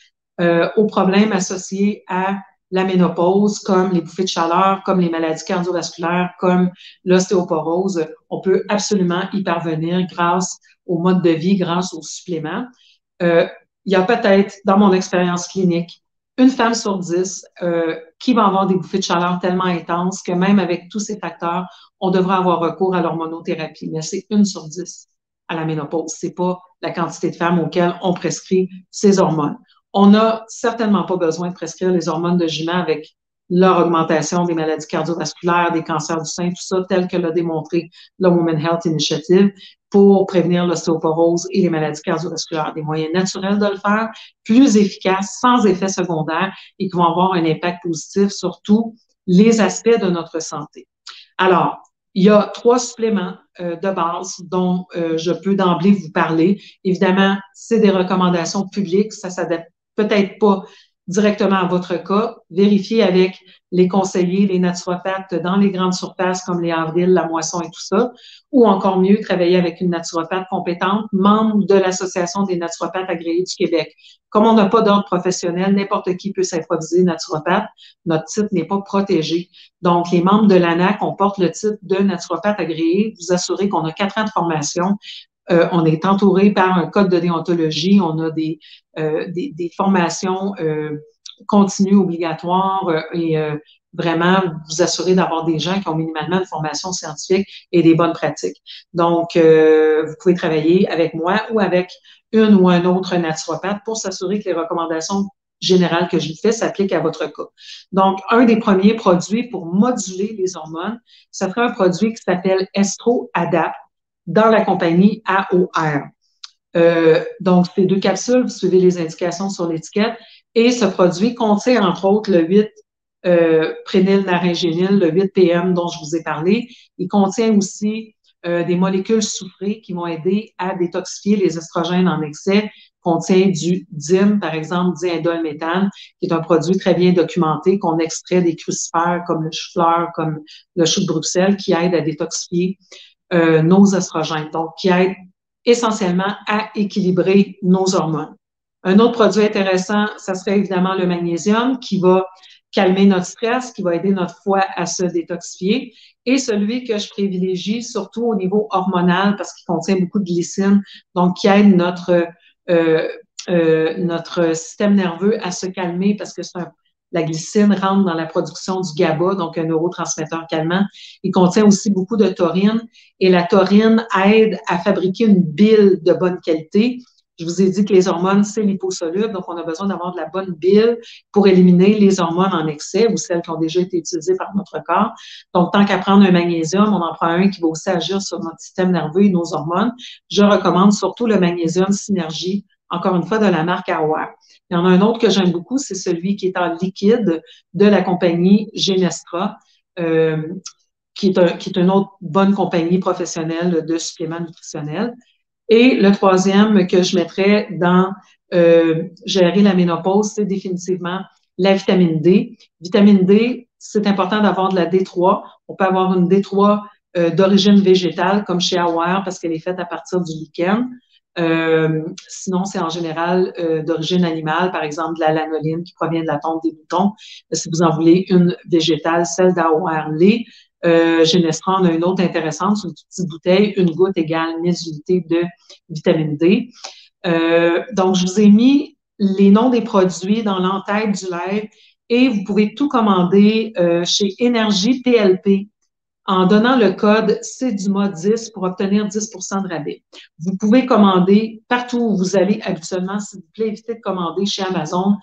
aux problèmes associés à la ménopause, comme les bouffées de chaleur, comme les maladies cardiovasculaires, comme l'ostéoporose. On peut absolument y parvenir grâce au mode de vie, grâce aux suppléments. Il y a peut-être, dans mon expérience clinique, une femme sur 10 qui va avoir des bouffées de chaleur tellement intenses que même avec tous ces facteurs, on devrait avoir recours à l'hormonothérapie. Mais c'est 1 sur 10 à la ménopause. C'est pas la quantité de femmes auxquelles on prescrit ces hormones. On n'a certainement pas besoin de prescrire les hormones de jument avec leur augmentation des maladies cardiovasculaires, des cancers du sein, tout ça, tel que l'a démontré la Women Health Initiative, pour prévenir l'ostéoporose et les maladies cardiovasculaires. Des moyens naturels de le faire, plus efficaces, sans effets secondaires et qui vont avoir un impact positif sur tous les aspects de notre santé. Alors, il y a 3 suppléments de base dont je peux d'emblée vous parler. Évidemment, c'est des recommandations publiques, ça s'adapte peut-être pas directement à votre cas. Vérifiez avec les conseillers, les naturopathes dans les grandes surfaces comme les Avril, la Moisson et tout ça, ou encore mieux, travailler avec une naturopathe compétente, membre de l'Association des naturopathes agréés du Québec. Comme on n'a pas d'ordre professionnel, n'importe qui peut s'improviser naturopathe. Notre titre n'est pas protégé. Donc, les membres de l'ANAC, on porte le titre de naturopathe agréé. Vous assurez qu'on a 4 ans de formation. On est entouré par un code de déontologie. On a des formations continues obligatoires et vraiment vous assurer d'avoir des gens qui ont minimalement une formation scientifique et des bonnes pratiques. Donc, vous pouvez travailler avec moi ou avec une ou un autre naturopathe pour s'assurer que les recommandations générales que je vous fais s'appliquent à votre cas. Donc, un des premiers produits pour moduler les hormones, ça serait un produit qui s'appelle Estro Adapt dans la compagnie AOR. Donc, c'est 2 capsules, vous suivez les indications sur l'étiquette. Et ce produit contient, entre autres, le 8 prénylnaringénil, le 8 PM dont je vous ai parlé. Il contient aussi des molécules soufrées qui vont aider à détoxifier les estrogènes en excès. Contient du DIM, par exemple, diindolméthane, qui est un produit très bien documenté qu'on extrait des crucifères comme le chou-fleur, comme le chou de Bruxelles, qui aide à détoxifier nos estrogènes. Donc, qui aide essentiellement à équilibrer nos hormones. Un autre produit intéressant, ça serait évidemment le magnésium qui va calmer notre stress, qui va aider notre foie à se détoxifier. Et celui que je privilégie, surtout au niveau hormonal, parce qu'il contient beaucoup de glycine, donc qui aide notre système nerveux à se calmer parce que la glycine rentre dans la production du GABA, donc un neurotransmetteur calmant. Il contient aussi beaucoup de taurine et la taurine aide à fabriquer une bile de bonne qualité. Je vous ai dit que les hormones, c'est liposoluble, donc on a besoin d'avoir de la bonne bile pour éliminer les hormones en excès ou celles qui ont déjà été utilisées par notre corps. Donc, tant qu'à prendre un magnésium, on en prend un qui va aussi agir sur notre système nerveux et nos hormones. Je recommande surtout le magnésium Synergie, encore une fois, de la marque Aware. Il y en a un autre que j'aime beaucoup, c'est celui qui est en liquide de la compagnie Genestra, qui est une autre bonne compagnie professionnelle de suppléments nutritionnels. Et le troisième que je mettrais dans gérer la ménopause, c'est définitivement la vitamine D. Vitamine D, c'est important d'avoir de la D3. On peut avoir une D3 d'origine végétale, comme chez Aware, parce qu'elle est faite à partir du lichen. Sinon, c'est en général d'origine animale, par exemple de la lanoline qui provient de la tonte des moutons. Si vous en voulez une végétale, celle d'Aware lait. Genestra en a une autre intéressante, c'est une petite bouteille, une goutte égale 1000 unités de vitamine D. Donc, je vous ai mis les noms des produits dans l'entête du live et vous pouvez tout commander chez Énergie PLP en donnant le code CDUMA10 pour obtenir 10 de rabais. Vous pouvez commander partout où vous allez habituellement. S'il vous plaît, évitez de commander chez Amazon.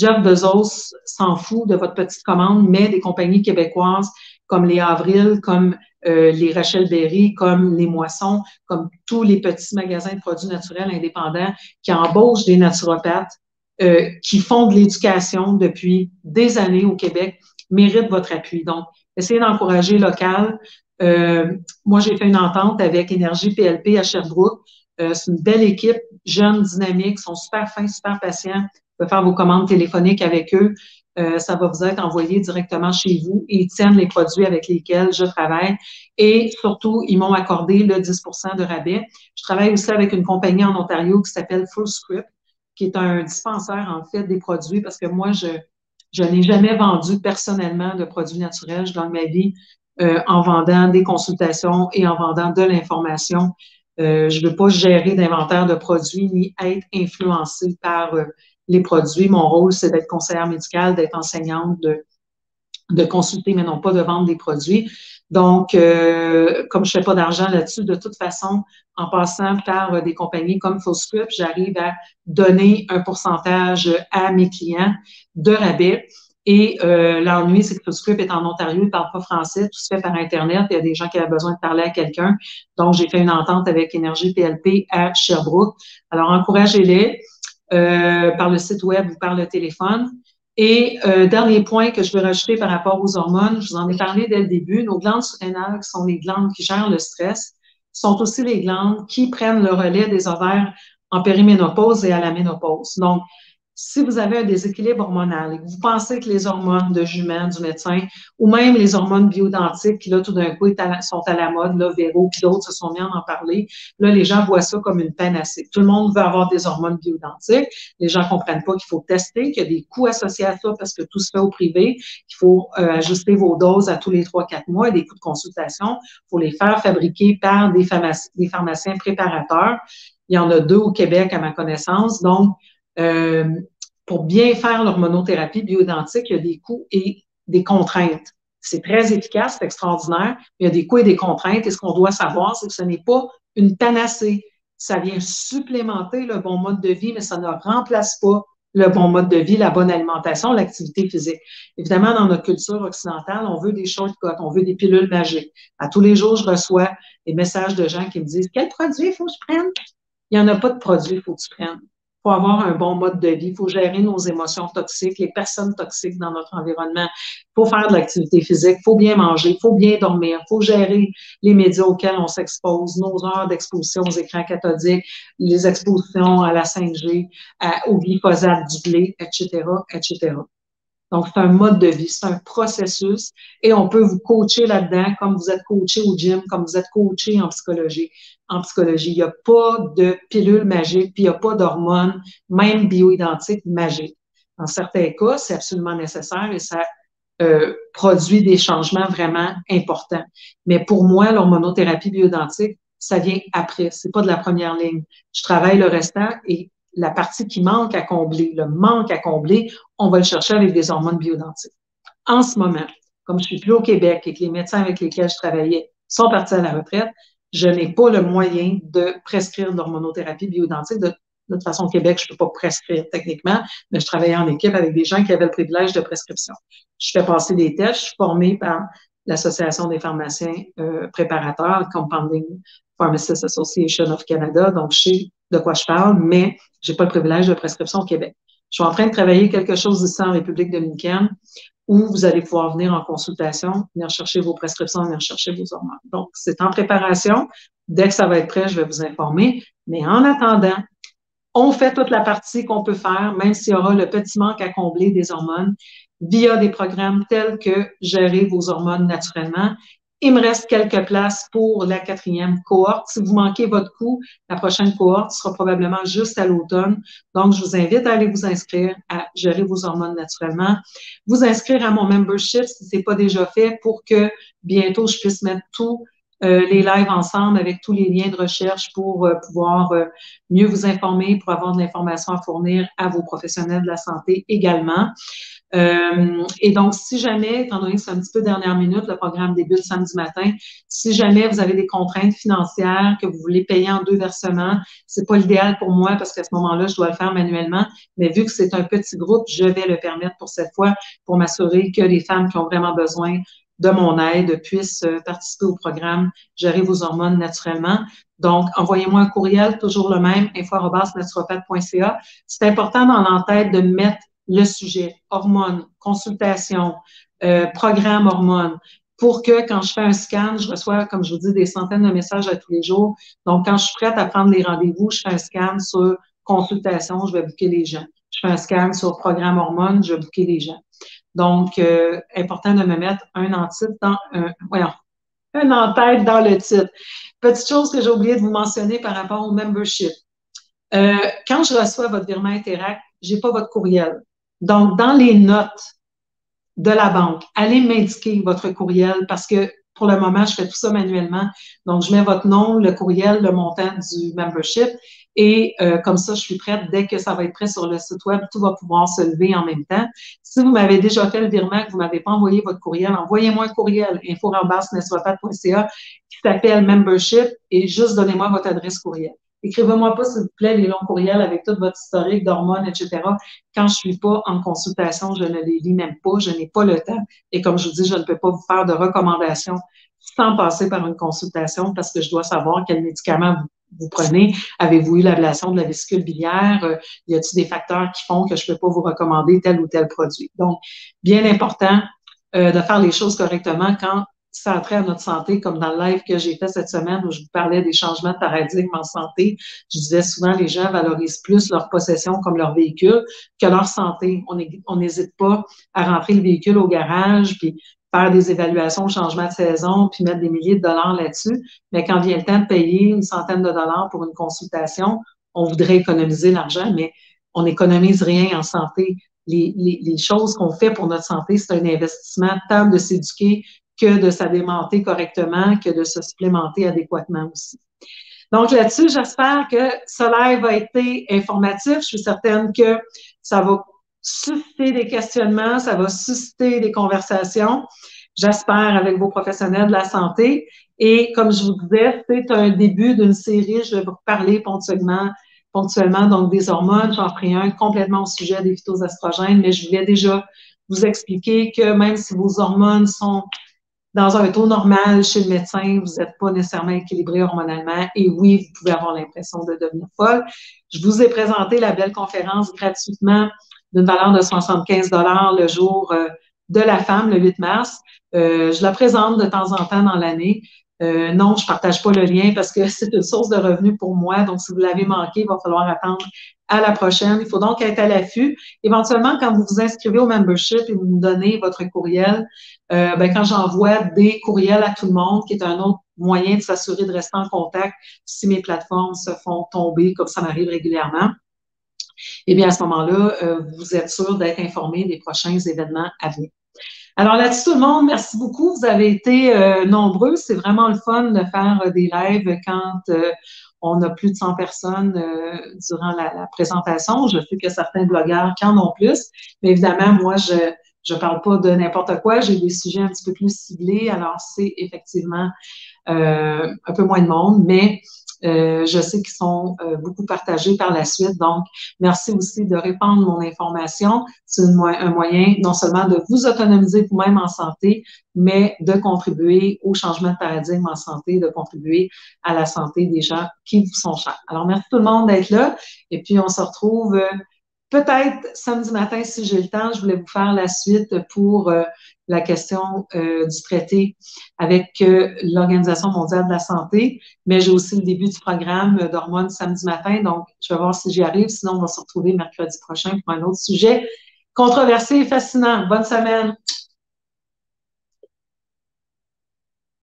Jeff Bezos s'en fout de votre petite commande, mais des compagnies québécoises comme les Avril, comme les Rachel Berry, comme les Moissons, comme tous les petits magasins de produits naturels indépendants qui embauchent des naturopathes, qui font de l'éducation depuis des années au Québec, méritent votre appui. Donc, essayez d'encourager local. Moi, j'ai fait une entente avec Énergie PLP à Sherbrooke. C'est une belle équipe, jeune, dynamique, sont super fins, super patients. Vous pouvez faire vos commandes téléphoniques avec eux. Ça va vous être envoyé directement chez vous et ils tiennent les produits avec lesquels je travaille. Et surtout, ils m'ont accordé le 10 de rabais. Je travaille aussi avec une compagnie en Ontario qui s'appelle Fullscript, qui est un dispensaire, en fait, des produits parce que moi, je n'ai jamais vendu personnellement de produits naturels. Je gagne ma vie en vendant des consultations et en vendant de l'information. Je ne veux pas gérer d'inventaire de produits ni être influencée par les produits. Mon rôle, c'est d'être conseillère médicale, d'être enseignante, de consulter, mais non pas de vendre des produits. Donc, comme je ne fais pas d'argent là-dessus, de toute façon, en passant par des compagnies comme Fullscript, j'arrive à donner un pourcentage à mes clients de rabais. Et l'ennui, c'est que Fullscript est en Ontario, il ne parle pas français, tout se fait par Internet, il y a des gens qui avaient besoin de parler à quelqu'un. Donc, j'ai fait une entente avec Énergie PLP à Sherbrooke. Alors, encouragez-les par le site web ou par le téléphone. Et dernier point que je veux rajouter par rapport aux hormones, je vous en ai parlé dès le début, nos glandes surrénales, qui sont les glandes qui gèrent le stress, sont aussi les glandes qui prennent le relais des ovaires en périménopause et à la ménopause. Donc, si vous avez un déséquilibre hormonal et que vous pensez que les hormones de jument du médecin ou même les hormones bioidentiques qui, là, tout d'un coup, sont à la mode, là, Véro puis d'autres se sont mis à en parler, là, les gens voient ça comme une panacée. Tout le monde veut avoir des hormones bioidentiques. Les gens ne comprennent pas qu'il faut tester, qu'il y a des coûts associés à ça parce que tout se fait au privé, qu'il faut ajuster vos doses à tous les 3-4 mois et des coûts de consultation. Il faut les faire fabriquer par des pharmaciens préparateurs. Il y en a 2 au Québec, à ma connaissance. Donc, pour bien faire l'hormonothérapie bioidentique, il y a des coûts et des contraintes. C'est très efficace, c'est extraordinaire, mais il y a des coûts et des contraintes. Et ce qu'on doit savoir, c'est que ce n'est pas une panacée. Ça vient supplémenter le bon mode de vie, mais ça ne remplace pas le bon mode de vie, la bonne alimentation, l'activité physique. Évidemment, dans notre culture occidentale, on veut des shortcuts, on veut des pilules magiques. À tous les jours, je reçois des messages de gens qui me disent « Quel produit il faut que je prenne? Il n'y en a pas de produit, il faut que tu prennes. Il faut avoir un bon mode de vie, il faut gérer nos émotions toxiques, les personnes toxiques dans notre environnement, il faut faire de l'activité physique, il faut bien manger, il faut bien dormir, il faut gérer les médias auxquels on s'expose, nos heures d'exposition aux écrans cathodiques, les expositions à la 5G, au glyphosate du blé, etc., etc. Donc, c'est un mode de vie, c'est un processus et on peut vous coacher là-dedans comme vous êtes coaché au gym, comme vous êtes coaché en psychologie. En psychologie, il n'y a pas de pilule magique, puis il n'y a pas d'hormones, même bioidentiques, magiques. Dans certains cas, c'est absolument nécessaire et ça produit des changements vraiment importants. Mais pour moi, l'hormonothérapie bioidentique, ça vient après. C'est pas de la première ligne. Je travaille le restant et la partie qui manque à combler, le manque à combler, on va le chercher avec des hormones bioidentiques. En ce moment, comme je suis plus au Québec et que les médecins avec lesquels je travaillais sont partis à la retraite, je n'ai pas le moyen de prescrire de l'hormonothérapie bioidentique. De toute façon, au Québec, je ne peux pas prescrire techniquement, mais je travaillais en équipe avec des gens qui avaient le privilège de prescription. Je fais passer des tests, je suis formée par l'Association des pharmaciens préparateurs, Compounding Pharmacists Association of Canada, donc je sais de quoi je parle, mais je n'ai pas le privilège de prescription au Québec. Je suis en train de travailler quelque chose ici en République dominicaine où vous allez pouvoir venir en consultation, venir chercher vos prescriptions, venir chercher vos hormones. Donc, c'est en préparation. Dès que ça va être prêt, je vais vous informer. Mais en attendant, on fait toute la partie qu'on peut faire, même s'il y aura le petit manque à combler des hormones, via des programmes tels que gérer vos hormones naturellement. Il me reste quelques places pour la 4e cohorte. Si vous manquez votre coup, la prochaine cohorte sera probablement juste à l'automne. Donc, je vous invite à aller vous inscrire à gérer vos hormones naturellement. Vous inscrire à mon membership si ce n'est pas déjà fait pour que bientôt je puisse mettre tout les lives ensemble avec tous les liens de recherche pour pouvoir mieux vous informer, pour avoir de l'information à fournir à vos professionnels de la santé également. Et donc, si jamais, étant donné que c'est un petit peu dernière minute, le programme débute samedi matin, si jamais vous avez des contraintes financières, que vous voulez payer en 2 versements, c'est pas l'idéal pour moi parce qu'à ce moment-là, je dois le faire manuellement, mais vu que c'est un petit groupe, je vais le permettre pour cette fois pour m'assurer que les femmes qui ont vraiment besoin de mon aide puissent participer au programme Gérer vos hormones naturellement. Donc, envoyez-moi un courriel, toujours le même, info@naturopathe.ca. C'est important dans l'entête de mettre le sujet, hormones, consultation, programme hormones, pour que quand je fais un scan, je reçois, comme je vous dis, des centaines de messages à tous les jours. Donc, quand je suis prête à prendre les rendez-vous, je fais un scan sur consultation, je vais booker les gens. Je fais un scan sur programme hormones, je vais booker les gens. Donc, important de me mettre un en-titre dans un en-tête dans le titre. Petite chose que j'ai oublié de vous mentionner par rapport au membership. Quand je reçois votre virement Interact, j'ai pas votre courriel. Donc, dans les notes de la banque, allez m'indiquer votre courriel parce que pour le moment, je fais tout ça manuellement. Donc, je mets votre nom, le courriel, le montant du membership et comme ça, je suis prête. Dès que ça va être prêt sur le site web, tout va pouvoir se lever en même temps. Si vous m'avez déjà fait le virement, que vous ne m'avez pas envoyé votre courriel, envoyez-moi un courriel, info@naturopathe.ca qui s'appelle membership et juste donnez-moi votre adresse courriel. Écrivez-moi pas, s'il vous plaît, les longs courriels avec tout votre historique d'hormones, etc. Quand je suis pas en consultation, je ne les lis même pas, je n'ai pas le temps. Et comme je vous dis, je ne peux pas vous faire de recommandations sans passer par une consultation parce que je dois savoir quels médicaments vous prenez. Avez-vous eu l'ablation de la vésicule biliaire? Y a-t-il des facteurs qui font que je ne peux pas vous recommander tel ou tel produit? Donc, bien important de faire les choses correctement quand ça a trait à notre santé, comme dans le live que j'ai fait cette semaine où je vous parlais des changements de paradigme en santé. Je disais souvent, les gens valorisent plus leur possession comme leur véhicule que leur santé. On n'hésite pas à rentrer le véhicule au garage, puis faire des évaluations au changement de saison, puis mettre des milliers de dollars là-dessus. Mais quand vient le temps de payer une centaine de dollars pour une consultation, on voudrait économiser l'argent, mais on n'économise rien en santé. Les choses qu'on fait pour notre santé, c'est un investissement tant de s'éduquer que de s'alimenter correctement, que de se supplémenter adéquatement aussi. Donc là-dessus, j'espère que ce live a été informatif. Je suis certaine que ça va susciter des questionnements, ça va susciter des conversations, j'espère, avec vos professionnels de la santé. Et comme je vous disais, c'est un début d'une série. Je vais vous parler ponctuellement donc des hormones. J'en ferai un complètement au sujet des phytoestrogènes, mais je voulais déjà vous expliquer que même si vos hormones sont dans un taux normal chez le médecin, vous n'êtes pas nécessairement équilibré hormonalement et oui, vous pouvez avoir l'impression de devenir folle. Je vous ai présenté la belle conférence gratuitement d'une valeur de 75 le jour de la femme, le 8 mars. Je la présente de temps en temps dans l'année. Non, je ne partage pas le lien parce que c'est une source de revenus pour moi. Donc, si vous l'avez manqué, il va falloir attendre à la prochaine. Il faut donc être à l'affût. Éventuellement, quand vous vous inscrivez au membership et vous me donnez votre courriel, quand j'envoie des courriels à tout le monde, qui est un autre moyen de s'assurer de rester en contact si mes plateformes se font tomber, comme ça m'arrive régulièrement, eh bien, à ce moment-là, vous êtes sûr d'être informé des prochains événements à venir. Alors là-dessus, tout le monde, merci beaucoup. Vous avez été nombreux. C'est vraiment le fun de faire des lives quand on a plus de 100 personnes durant la présentation. Je sais que certains blogueurs qui en ont plus, mais évidemment, moi, je parle pas de n'importe quoi. J'ai des sujets un petit peu plus ciblés. Alors, c'est effectivement un peu moins de monde, mais je sais qu'ils sont beaucoup partagés par la suite. Donc, merci aussi de répandre mon information. C'est un moyen non seulement de vous autonomiser vous-même en santé, mais de contribuer au changement de paradigme en santé, de contribuer à la santé des gens qui vous sont chers. Alors, merci tout le monde d'être là. Et puis, on se retrouve peut-être samedi matin, si j'ai le temps. Je voulais vous faire la suite pour la question du traité avec l'Organisation mondiale de la santé, mais j'ai aussi le début du programme d'hormones samedi matin, donc je vais voir si j'y arrive. Sinon, on va se retrouver mercredi prochain pour un autre sujet controversé et fascinant. Bonne semaine!